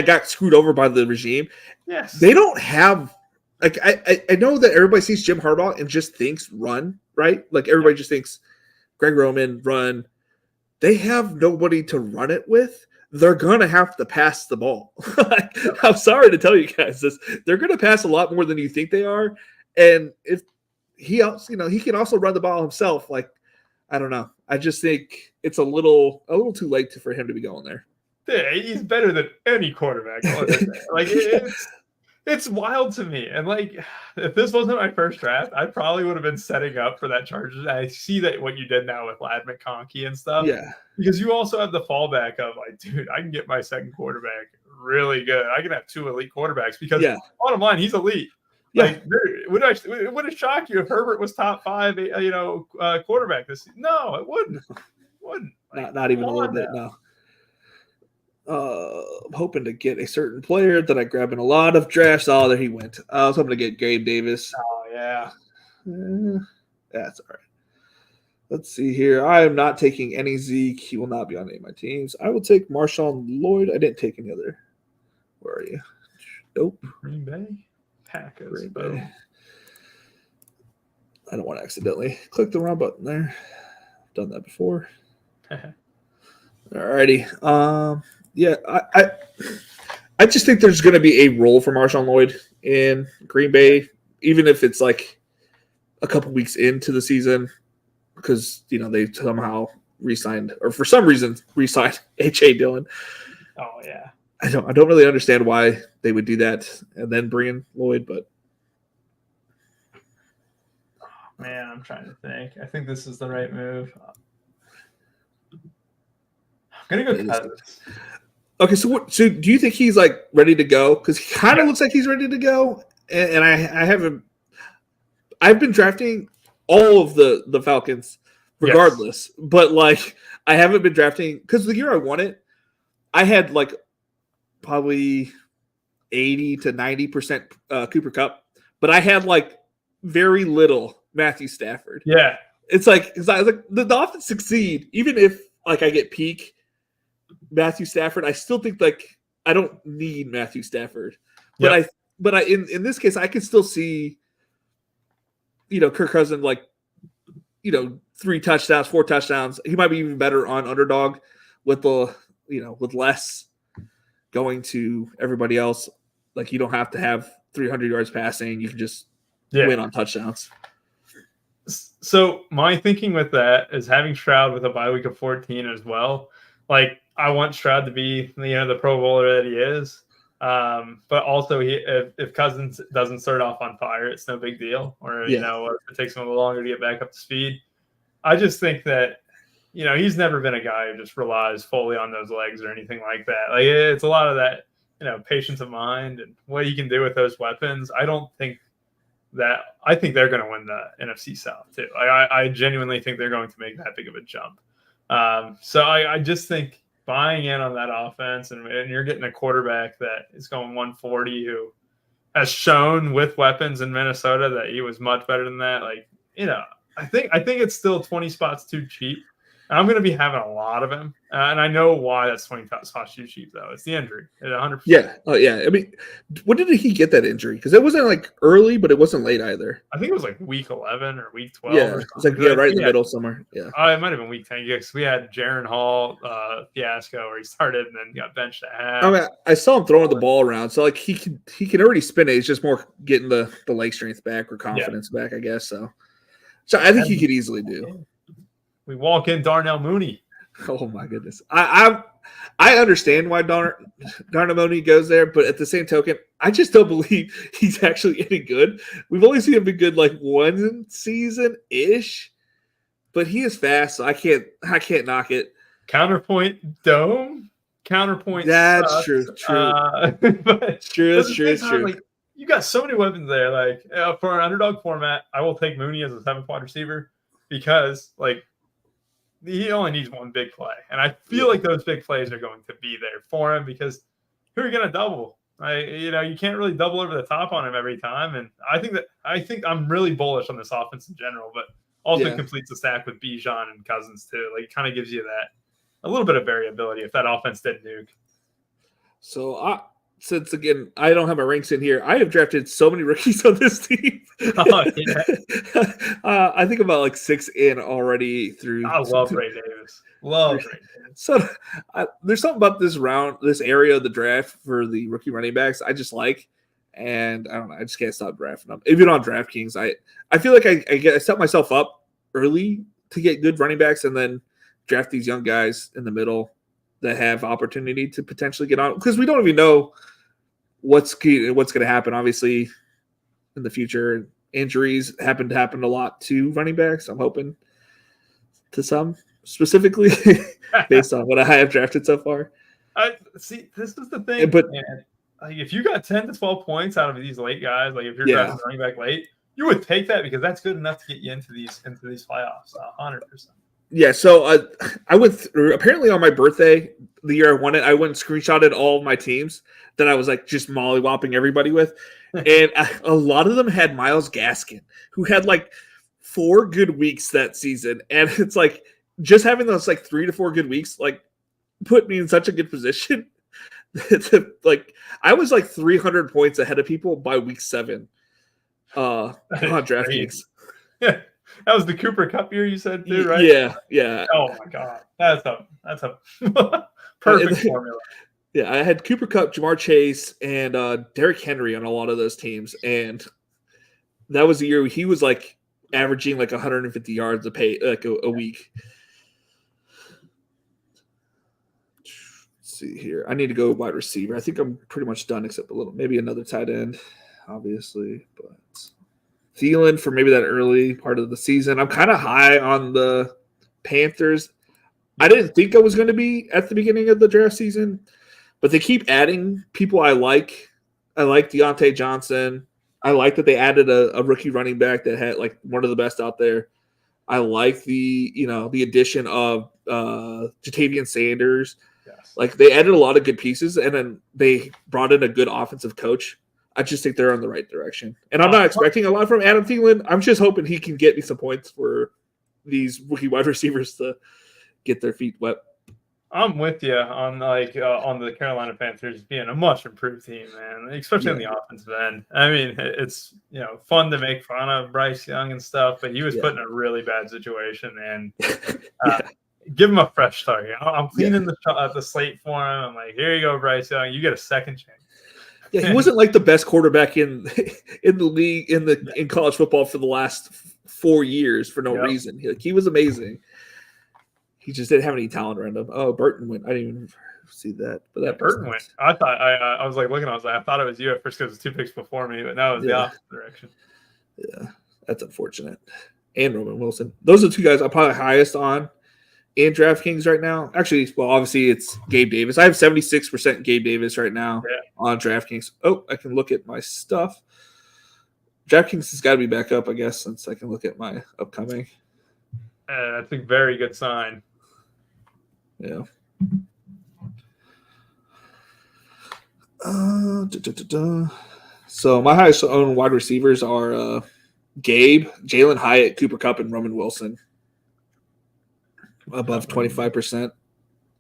got screwed over by the regime. Yes. They don't have – like I know that everybody sees Jim Harbaugh and just thinks run, right? Like everybody just thinks Greg Roman, run. They have nobody to run it with. They're going to have to pass the ball. I'm sorry to tell you guys this. They're going to pass a lot more than you think they are. And if he also, he can also run the ball himself. Like, I don't know. I just think it's a little too late for him to be going there. Yeah, he's better than any quarterback. Like it's wild to me. And like, if this wasn't my first draft, I probably would have been setting up for that Chargers. I see that what you did now with Ladd McConkey and stuff. Yeah. Because you also have the fallback of like, dude, I can get my second quarterback really good. I can have two elite quarterbacks because bottom line, he's elite. Yeah. Like, would it shock you if Herbert was top 5, quarterback this season? No, it wouldn't. Like, not even a little bit. No. I'm hoping to get a certain player that I grab in a lot of drafts. Oh, there he went. I was hoping to get Gabe Davis. Oh, yeah. That's all right. Let's see here. I am not taking any Zeke. He will not be on any of my teams. I will take Marshawn Lloyd. I didn't take any other. Where are you? Nope. Green Bay? Packers. Green Bay. I don't want to accidentally click the wrong button there. I've done that before. Alrighty. Yeah, I just think there's going to be a role for Marshawn Lloyd in Green Bay, even if it's like a couple weeks into the season, because they somehow re-signed or for some reason re-signed H.A. Dillon. Oh yeah, I don't really understand why they would do that and then bring in Lloyd, but man, I'm trying to think. I think this is the right move. I'm gonna go Cousins. Okay, so do you think he's like ready to go? Because he kind of looks like he's ready to go, and I've been drafting all of the Falcons regardless, but like I haven't been drafting because the year I won it, I had like probably 80 to 90% Cooper Kupp, but I had like very little Matthew Stafford. Yeah, it's like because I was like the Dolphins succeed even if like I get peak Matthew Stafford. I still think like I don't need Matthew Stafford, but in this case I can still see Kirk Cousins like 3 touchdowns, 4 touchdowns. He might be even better on underdog with the with less going to everybody else. Like you don't have to have 300 yards passing. You can just win on touchdowns. So my thinking with that is having Stroud with a bye week of 14 as well. Like I want Stroud to be the Pro Bowler that he is, but also if Cousins doesn't start off on fire, it's no big deal. Or or if it takes him a little longer to get back up to speed. I just think that he's never been a guy who just relies fully on those legs or anything like that. Like it's a lot of that patience of mind and what he can do with those weapons. I think they're going to win the NFC South too. I genuinely think they're going to make that big of a jump. So I just think buying in on that offense and you're getting a quarterback that is going 140 who has shown with weapons in Minnesota that he was much better than that. Like, I think it's still 20 spots too cheap. I'm going to be having a lot of him. And I know why that's 20 spots too cheap, though. It's the injury. It's 100%. Yeah. Oh, yeah. I mean, when did he get that injury? Because it wasn't like early, but it wasn't late either. I think it was like week 11 or week 12. Yeah. It's like, right in the middle somewhere. Yeah. It might have been week 10. Because we had Jaron Hall fiasco where he started and then got benched at half. I mean, I saw him throwing the ball around. So, like, he can already spin it. It's just more getting the leg strength back or confidence back, I guess. So, So I think he could easily do. We walk in Darnell Mooney. Oh my goodness. I understand why Darnell Mooney goes there, but at the same token, I just don't believe he's actually any good. We've only seen him be good like one season ish, but he is fast, so I can't knock it. Counterpoint dome. Counterpoint. That's sucks. true. But true. Like, you got so many weapons there. Like for an underdog format, I will take Mooney as a 7th wide receiver because like he only needs one big play, and I feel like those big plays are going to be there for him because who are you going to double? You can't really double over the top on him every time, and I think I'm really bullish on this offense in general, but also completes the stack with Bijan and Cousins too. Like it kind of gives you that a little bit of variability if that offense did nuke. So since again I don't have my ranks in here, I have drafted so many rookies on this team. Oh, yeah. I think about like 6 in already through. I love Ray Davis. Ray Davis. So there's something about this area of the draft for the rookie running backs I just like, and I don't know. I just can't stop drafting them. Even on DraftKings, I feel like I set myself up early to get good running backs, and then draft these young guys in the middle that have opportunity to potentially get on, because we don't even know what's going to happen. Obviously, in the future, injuries happen a lot to running backs. I'm hoping to some specifically based on what I have drafted so far. See, this is the thing, but man. Like if you got 10 to 12 points out of these late guys, like if you're drafting running back late, you would take that because that's good enough to get you into these playoffs, 100%. Yeah, so I went through, apparently on my birthday, the year I won it, I went and screenshotted all of my teams that I was like just mollywopping everybody with. And a lot of them had Myles Gaskin, who had like 4 good weeks that season. And it's like just having those like 3 to 4 good weeks, like put me in such a good position. Like I was like 300 points ahead of people by week 7 on DraftKings. Yeah. That was the Cooper Kupp year you said too, right? Yeah. Oh my God, that's a perfect formula. Yeah, I had Cooper Kupp, Jamar Chase, and Derrick Henry on a lot of those teams, and that was the year he was like averaging like 150 yards a week. Let's see here. I need to go wide receiver. I think I'm pretty much done except maybe another tight end, obviously, but. Thielen for maybe that early part of the season. I'm kind of high on the Panthers. I didn't think I was going to be at the beginning of the draft season, but they keep adding people I like. I like Deontay Johnson. I like that they added a rookie running back that had like one of the best out there. I like the addition of Jatavian Sanders. Yes. Like they added a lot of good pieces, and then they brought in a good offensive coach. I just think they're on the right direction. And I'm not expecting a lot from Adam Thielen. I'm just hoping he can get me some points for these rookie wide receivers to get their feet wet. I'm with you on the Carolina Panthers being a much improved team, man, especially on the offensive end. I mean, it's fun to make fun of Bryce Young and stuff, but he was put in a really bad situation, and give him a fresh start. I'm cleaning the slate for him. I'm like, here you go, Bryce Young. You get a second chance. Yeah, he wasn't like the best quarterback in the league in college football for the last 4 years for no reason. He was amazing. He just didn't have any talent around him. Oh, Burton went. I didn't even see that. But that Burton went. I thought I was like looking. I was like, I thought it was you at first because it was 2 picks before me, but now it was the opposite direction. Yeah, that's unfortunate. And Roman Wilson. Those are the 2 guys I'm probably highest on in DraftKings right now. Actually, well, obviously it's Gabe Davis. I have 76% Gabe Davis right now on DraftKings. Oh, I can look at my stuff. DraftKings has got to be back up, I guess, since I can look at my upcoming. That's a very good sign. Yeah. So my highest owned wide receivers are Gabe, Jalen Hyatt, Cooper Kupp, and Roman Wilson. Above 25%.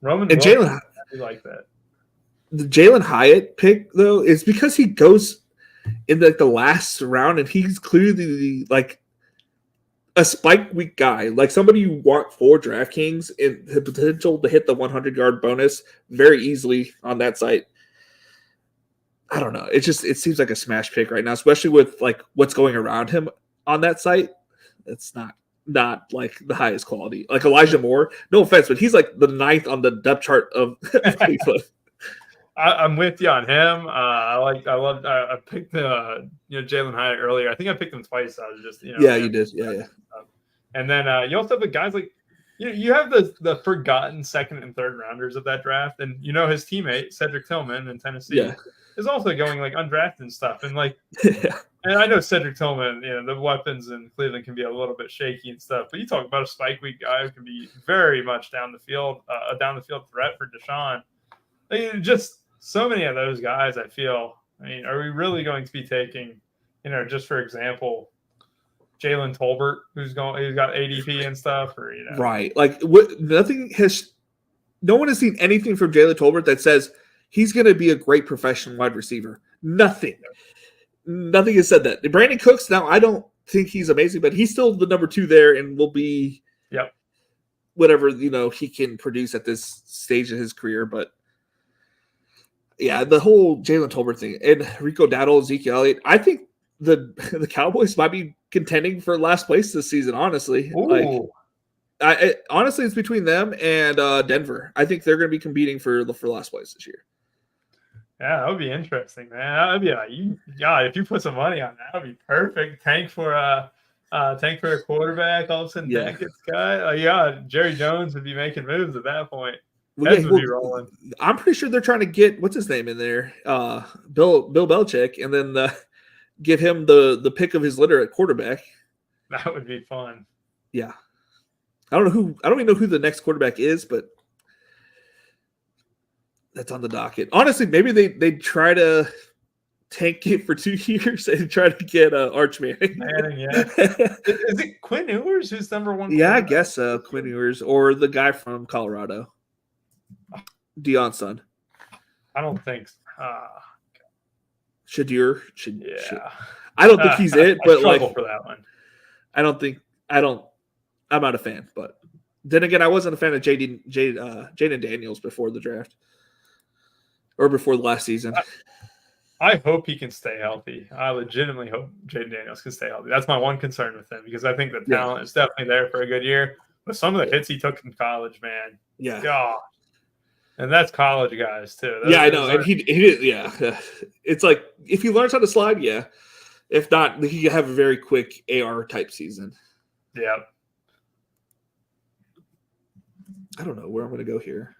Roman and Wilson, I like that. The Jalen Hyatt pick, though, is because he goes in the last round, and he's clearly like a spike week guy, like somebody you want for DraftKings and the potential to hit the 100-yard bonus very easily on that site. I don't know. It seems like a smash pick right now, especially with like what's going around him on that site. it's not like the highest quality. Like Elijah Moore, no offense, but he's like the 9th on the depth chart of Cleveland. I'm with you on him. I picked Jalen Hyatt earlier. I think I picked him twice. I was just yeah, you did, yeah. And then you also have the guys like you have the forgotten second and third rounders of that draft, and his teammate Cedric Tillman in Tennessee is also going like undrafted and stuff, and like. And I know Cedric Tillman, the weapons in Cleveland can be a little bit shaky and stuff, but you talk about a spike week guy who can be very much down the field threat for Deshaun. Just so many of those guys, I feel. I mean, are we really going to be taking, just for example, Jalen Tolbert, who's got ADP and stuff, or right? Like no one has seen anything from Jalen Tolbert that says he's going to be a great professional wide receiver. Nothing. Nothing has said that. Brandon Cooks, now I don't think he's amazing, but he's still the number 2 there and will be whatever, he can produce at this stage of his career. But yeah, the whole Jalen Tolbert thing and Rico Dowdle, Ezekiel Elliott, I think the Cowboys might be contending for last place this season, honestly. Ooh. Honestly, it's between them and Denver. I think they're going to be competing for last place this year. Yeah, that would be interesting, man. That would be if you put some money on that, would be perfect. Tank for a quarterback. All of a sudden, Dak gets cut. Jerry Jones would be making moves at that point. Heads would be rolling. I'm pretty sure they're trying to get what's his name in there, Bill Belichick, and then give him the pick of his litter at quarterback. That would be fun. Yeah, I don't even know who the next quarterback is, but. That's on the docket. Honestly, maybe they try to tank it for 2 years and try to get Arch Manning. Is it Quinn Ewers who's number 1? Yeah, I guess so. Quinn Ewers or the guy from Colorado, Deion's son. I don't think. Shadir. I don't think he's it, but like for that one. I'm not a fan, but then again, I wasn't a fan of Jaden Daniels before the draft. Or before the last season. I hope he can stay healthy. I legitimately hope Jaden Daniels can stay healthy. That's my one concern with him because I think the talent is definitely there for a good year. But some of the hits he took in college, man. Yeah. God. And that's college guys, too. I know. And he did, It's like, if he learns how to slide, yeah. If not, he could have a very quick AR type season. Yeah. I don't know where I'm going to go here.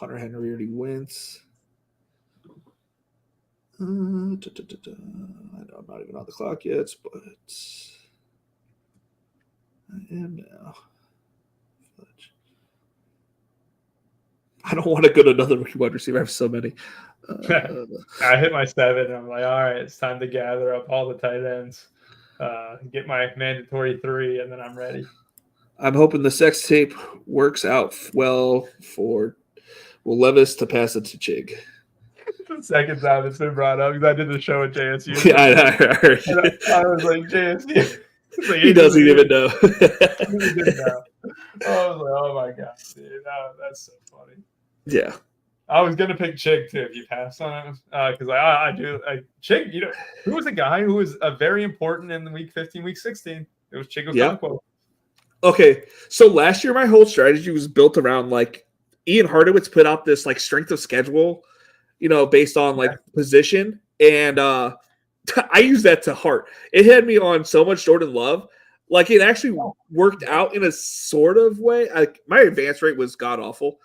Hunter Henry already wins. I know I'm not even on the clock yet, but I am now. I don't want to go to another wide receiver. I have so many. I hit my 7, and I'm like, all right, it's time to gather up all the tight ends, get my mandatory 3, and then I'm ready. I'm hoping the sex tape works out well for Levis to pass it to Chig. The second time it's been brought up because I did the show at JSU. Yeah, I heard. I was like, JSU. Like, he doesn't even know. He didn't know. I was like, oh my God, dude. That's so funny. Yeah. I was going to pick Chig too if you passed on him because I do. Chig, who was a guy who was very important in the week 15, week 16? It was Chig Okonkwo. Okay, so last year my whole strategy was built around like Ian Hardawitz put out this like strength of schedule, based on like position, and I used that to heart. It had me on so much Jordan Love, like it actually worked out in a sort of way. My advance rate was god awful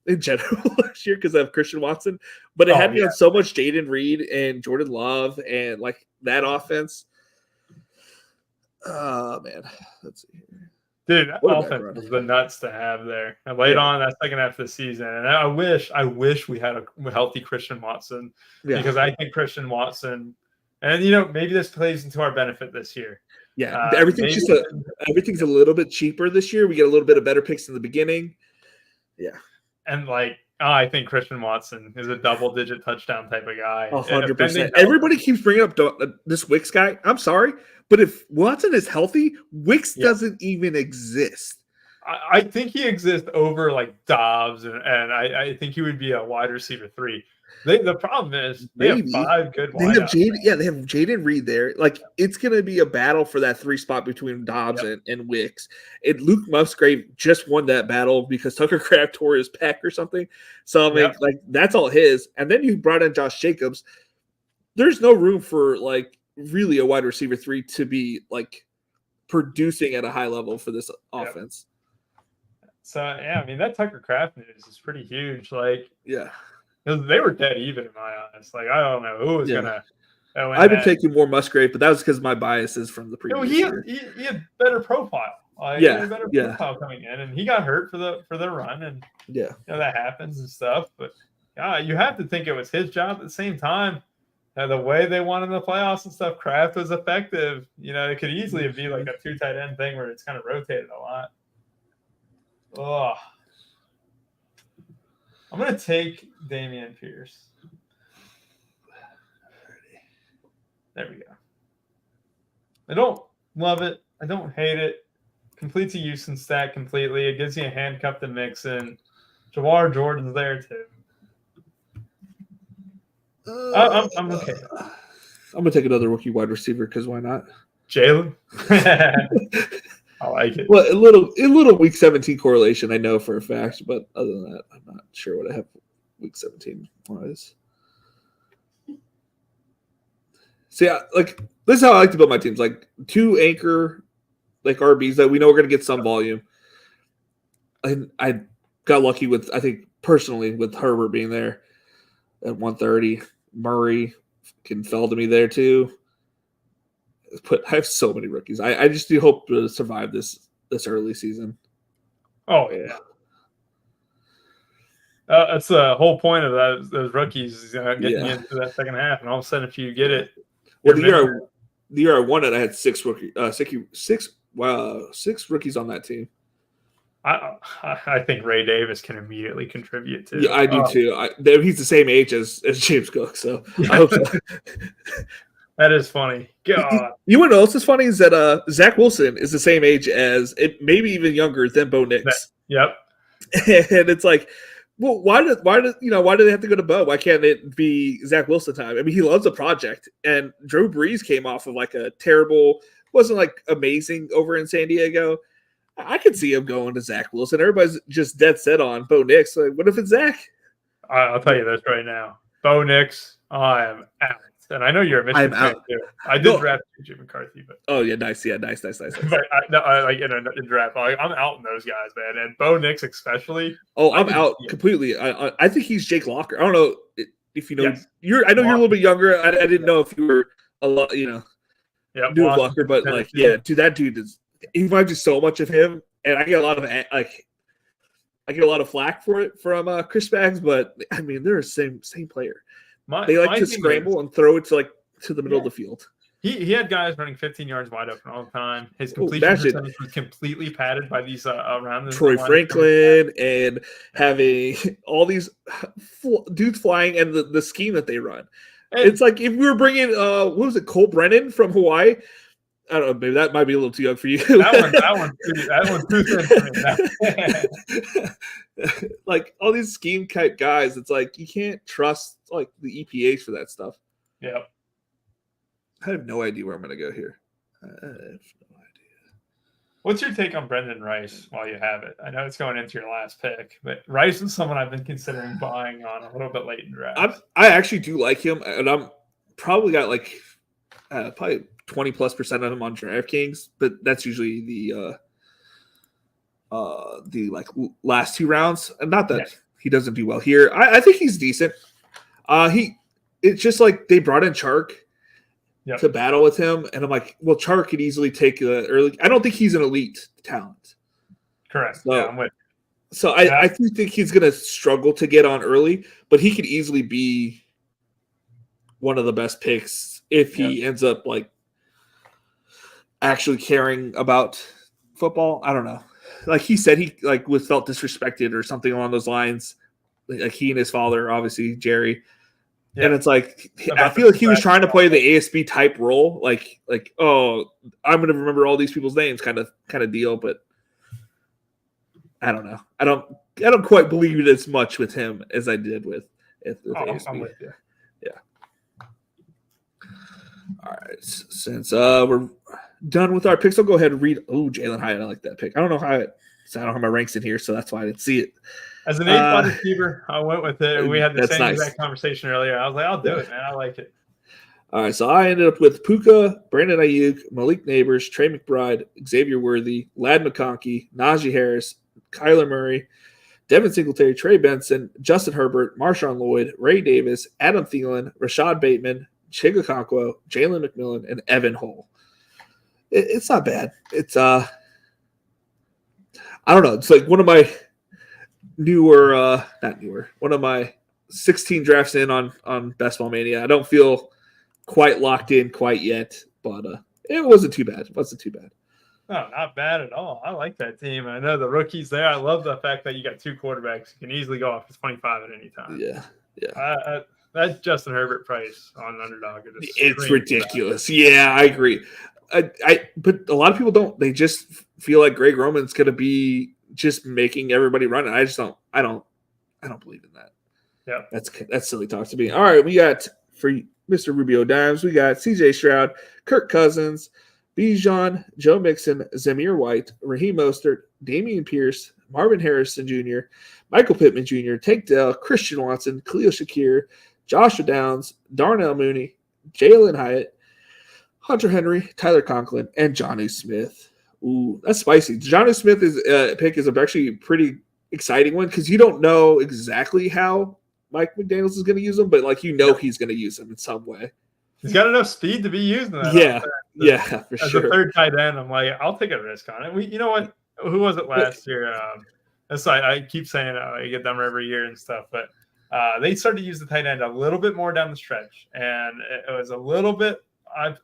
in general last year because I have Christian Watson, but it had me on so much Jaden Reed and Jordan Love and like that offense. Oh man, let's see here. Dude, that offense was the nuts to have there. And late on that second half of the season. And I wish we had a healthy Christian Watson because I think Christian Watson, and maybe this plays into our benefit this year. Yeah, everything's a little bit cheaper this year. We get a little bit of better picks in the beginning. Yeah. And I think Christian Watson is a double-digit touchdown type of guy. 100%. Everybody keeps bringing up this Wicks guy. I'm sorry, but if Watson is healthy, Wicks doesn't even exist. I think he exists over like Dobbs, and I think he would be a wide receiver 3. The problem is they have 5 good wideouts. They have Jaden Reed there. Like, it's going to be a battle for that 3 spot between Dobbs and Wicks. And Luke Musgrave just won that battle because Tucker Kraft tore his pec or something. So, I mean, like, that's all his. And then you brought in Josh Jacobs. There's no room for, like, really a wide receiver 3 to be, like, producing at a high level for this offense. So, yeah, I mean, that Tucker Kraft news is pretty huge. Like, yeah. They were dead even in my eyes. Like, I don't know who was gonna. I've been taking more Musgrave, but that was because my biases from the previous year. He had better profile. Like, he had better profile coming in, and he got hurt for the run, and that happens and stuff. But you have to think it was his job at the same time. The way they won in the playoffs and stuff, Kraft was effective. It could easily be like a 2 tight end thing where it's kind of rotated a lot. Oh. I'm going to take Dameon Pierce. There we go. I don't love it. I don't hate it. Completes a Houston stack completely. It gives you a handcuff to mix in. Jawar Jordan's there too. I'm okay. I'm going to take another rookie wide receiver because why not? Jalen? I like it. Well, a little week 17 correlation, I know for a fact, but other than that, I'm not sure what I have week 17 wise. See, like, this is how I like to build my teams. Like, 2 anchor, like, RBs that we know we're going to get some volume. I got lucky with, I think, personally, with Herbert being there at 130. Murray fell to me there, too. But I have so many rookies. I just do hope to survive this early season. Oh yeah, that's the whole point of those rookies getting into that second half, and all of a sudden, if you get it, well, the year I won it, I had 6 rookies on that team. I think Ray Davis can immediately contribute to. Yeah, I do too. He's the same age as James Cook, so I hope so. That is funny. God. You know what else is funny is that Zach Wilson is the same age as, maybe even younger than Bo Nix. Yep. And it's like, well, why do they have to go to Bo? Why can't it be Zach Wilson time? I mean, he loves the project, and Drew Brees came off of like a terrible, wasn't like amazing over in San Diego. I could see him going to Zach Wilson. Everybody's just dead set on Bo Nix. Like, what if it's Zach? I'll tell you this right now, Bo Nix, I am out. And I know you're a Michigan fan too. I did draft Jim McCarthy, but nice. But I like in a draft, I'm out in those guys, man. And Bo Nix especially. Oh, I'm out completely. I think he's Jake Locker. I don't know if you know. Yes. I know you're a little bit younger. I didn't know if you were a lot, new Locker, but dude, that dude is. He reminds me so much of him, and I get a lot of flack for it from Chris Bags, but I mean they're the same player. They like to scramble and throw it to the middle of the field. He had guys running 15 yards wide open all the time. His completion percentage was completely padded by these around the Troy Franklin and having all these dudes flying and the scheme that they run. And it's like if we were bringing what was it, Cole Brennan from Hawaii. I don't know, maybe that might be a little too young for you. that one's too thin for me. Like all these scheme type guys, it's like you can't trust like the EPAs for that stuff. Yeah. I have no idea where I'm going to go here. I have no idea. What's your take on Brendan Rice while you have it? I know it's going into your last pick, but Rice is someone I've been considering buying on a little bit late in draft. I actually do like him, and I'm probably got like probably 20+% of him on DraftKings, but that's usually the like last 2 rounds, and not that he doesn't do well here. I think he's decent. It's just like they brought in Chark to battle with him, and I'm like, well, Chark could easily take the early. I don't think he's an elite talent. Correct. So, I'm with you. So I do think he's going to struggle to get on early, but he could easily be one of the best picks if he ends up like actually caring about football. I don't know. Like he said, he like felt disrespected or something along those lines. Like he and his father, obviously Jerry. Yeah. And it's like I feel like he was trying to play the ASB type role, like oh, I'm going to remember all these people's names, kind of deal. But I don't know. I don't quite believe it as much with him as I did with I'm with you. Yeah. All right. Since we're done with our picks, I'll go ahead and read. Oh, Jalen Hyatt. I like that pick. I don't know Hyatt. So I don't have my ranks in here, so that's why I didn't see it. As an 8th wide receiver, I went with it. We had the same nice. exact conversation earlier. I was like, I'll do it, man. I like it. All right, so I ended up with Puka, Brandon Ayuk, Malik Neighbors, Trey McBride, Xavier Worthy, Lad McConkey, Najee Harris, Kyler Murray, Devin Singletary, Trey Benson, Justin Herbert, Marshawn Lloyd, Ray Davis, Adam Thielen, Rashad Bateman, Chigakonkwo, Jalen McMillan, and Evan Hull. It's not bad. It's I don't know. It's like one of my one of my 16 drafts in on Best Ball Mania. I don't feel quite locked in quite yet, but it wasn't too bad. No, not bad at all. I like that team. I know the rookies there. I love the fact that you got 2 quarterbacks who can easily go off for 25 at any time. Yeah. That Justin Herbert price on Underdog. It's ridiculous. Yeah, I agree. But a lot of people don't. They just feel like Greg Roman's going to be just making everybody run. I just don't. I don't believe in that. Yeah, that's silly talk to me. All right, we got for Mr. RubioDimes. We got C.J. Stroud, Kirk Cousins, Bijan, Joe Mixon, Zamir White, Raheem Mostert, Damian Pierce, Marvin Harrison Jr., Michael Pittman Jr., Tank Dell, Christian Watson, Khalil Shakir, Joshua Downs, Darnell Mooney, Jalen Hyatt, Hunter Henry, Tyler Conklin, and Jonnu Smith. Ooh, that's spicy. Jonnu Smith pick is actually a pretty exciting one because you don't know exactly how Mike McDaniels is going to use him, but he's going to use him in some way. He's got enough speed to be using that. For as sure. As a third tight end, I'm like, I'll take a risk on it. You know what? Who was it last year? I keep saying I get dumber every year and stuff, but they started to use the tight end a little bit more down the stretch, and it was a little bit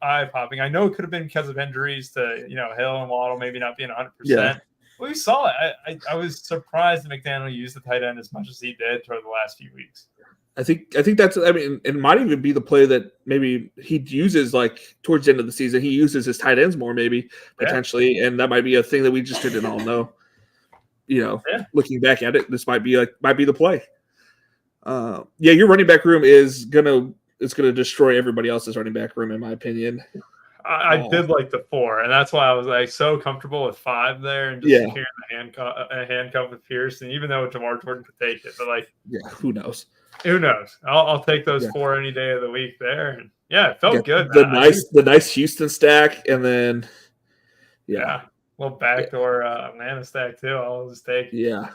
eye-popping. I know it could have been because of injuries to Hill and Waddle maybe not being 100%. Yeah. We saw it. I was surprised that McDaniel used the tight end as much as he did for the last few weeks. I think that's. I mean, it might even be the play that maybe he uses towards the end of the season. He uses his tight ends more, maybe potentially, and that might be a thing that we just didn't all know. Looking back at it, this might be the play. Your running back room is gonna destroy everybody else's running back room, in my opinion. I did like the 4, and that's why I was so comfortable with 5 there, and just securing the handcuff with Pierce. And even though Jamar Jordan could take it, but who knows? Who knows? I'll take those 4 any day of the week there, and it felt good. The nice Houston stack, and then a little backdoor Atlanta stack too. I'll just take. Yeah.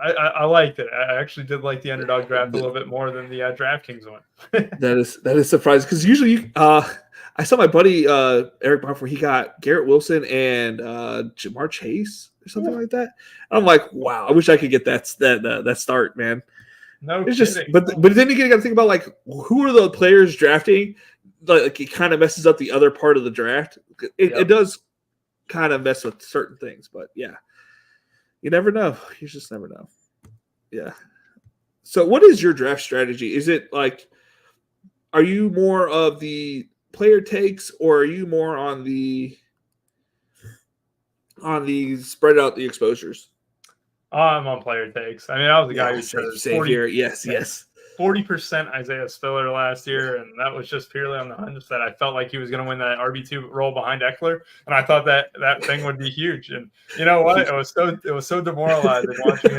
I liked it. I actually did like the Underdog draft a little bit more than the DraftKings one. that is surprising because usually I saw my buddy Eric Buffer. He got Garrett Wilson and Jamar Chase or something like that. And I'm like, wow, I wish I could get that start, man. No, it's just, but then you got to think about who are the players drafting? It kind of messes up the other part of the draft. It does kind of mess with certain things, but yeah. You never know. You just never know. Yeah. So what is your draft strategy? Is it are you more of the player takes or are you more on the spread out the exposures? I'm on player takes. I mean, I was the guy who chose 40 here. Yes. 40% Isaiah Spiller last year, and that was just purely on the hunch that I felt like he was going to win that RB2 role behind Eckler, and I thought that thing would be huge. And you know what? It was so demoralizing watching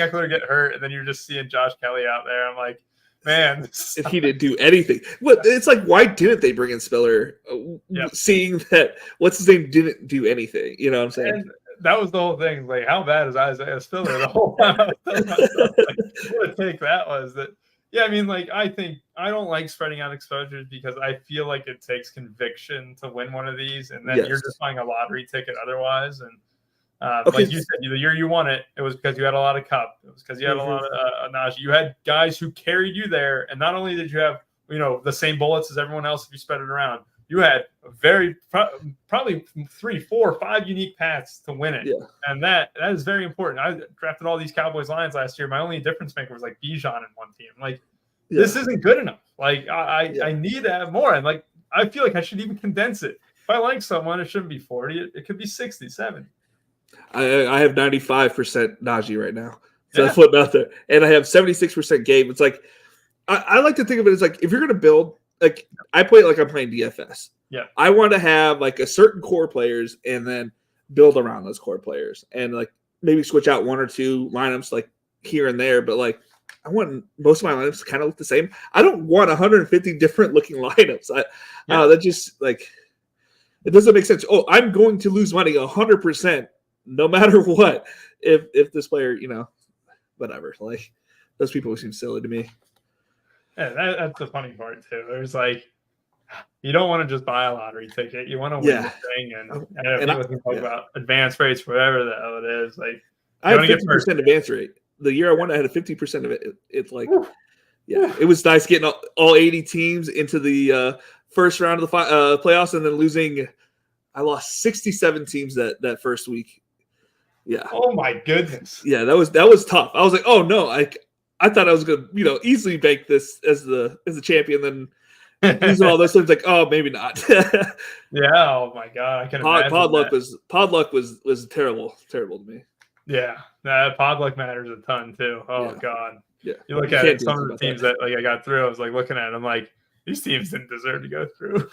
Eckler get hurt, and then you're just seeing Josh Kelly out there. I'm like, man, he didn't do anything. Well, it's why didn't they bring in Spiller? Seeing that what's his name didn't do anything. You know what I'm saying? And that was the whole thing. How bad is Isaiah Spiller? The whole time I was telling myself, what a take that was. That I mean, I think I don't like spreading out exposures because I feel like it takes conviction to win one of these, and then you're just buying a lottery ticket otherwise. And like you said, the year you won it, it was because you had a lot of Cup. It was because you had a lot of Najee. You had guys who carried you there, and not only did you have the same bullets as everyone else if you spread it around, you had probably 3, 4, 5 unique paths to win it. Yeah. And that is very important. I drafted all these Cowboys Lions last year. My only difference maker was Bijan in one team. This isn't good enough. I need to have more. And I feel like I should even condense it. If I like someone, it shouldn't be 40. It could be 60, 70. I have 95% Najee right now. So that's what out there. And I have 76% Gabe. It's I like to think of it as like if you're going to build, like I play it like I'm playing DFS. Yeah. I want to have like a certain core players and then build around those core players and like maybe switch out one or two lineups like here and there. But like I want most of my lineups to kind of look the same. I don't want 150 different looking lineups. That just like it doesn't make sense. Oh, I'm going to lose money 100% no matter what if this player, whatever. Like those people seem silly to me. Yeah, that's the funny part too. There's like you don't want to just buy a lottery ticket. You want to win the thing, and people can talk about advance rates, whatever the hell it is. Like I had 50% advance rate. The year I won, I had a 50% of it. It's like, it was nice getting all 80 teams into the first round of the playoffs, and then losing. I lost 67 teams that first week. Yeah. Oh my goodness. Yeah, that was tough. I was like, oh no, I thought I was gonna easily bank this as the champion. Then losing all those things, like, oh, maybe not. Yeah. Oh my god, I can imagine. Pod luck was terrible to me. Yeah, pod luck matters a ton too. Oh god. Yeah. You look at some of the teams that like I got through. I was like looking at them like these teams didn't deserve to go through.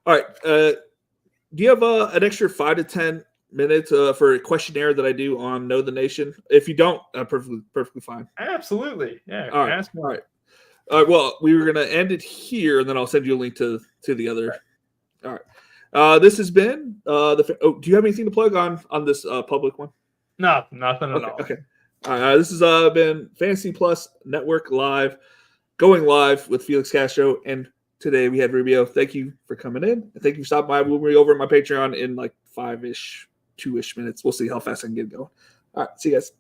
All right. Do you have an extra 5 to 10 minutes for a questionnaire that I do on Know the Nation? If you don't, perfectly fine. Absolutely. Yeah. All right. All right. Well, we were going to end it here, and then I'll send you a link to the other. All right. This has been do you have anything to plug on this public one? No, nothing at all. Okay. This has been Fantasy Plus Network Live, going live with Felix Castro, and today we had Rubio. Thank you for coming in. Thank you for stopping by. We'll be over at my Patreon in like 2-ish minutes. We'll see how fast I can get it going. All right. See you guys.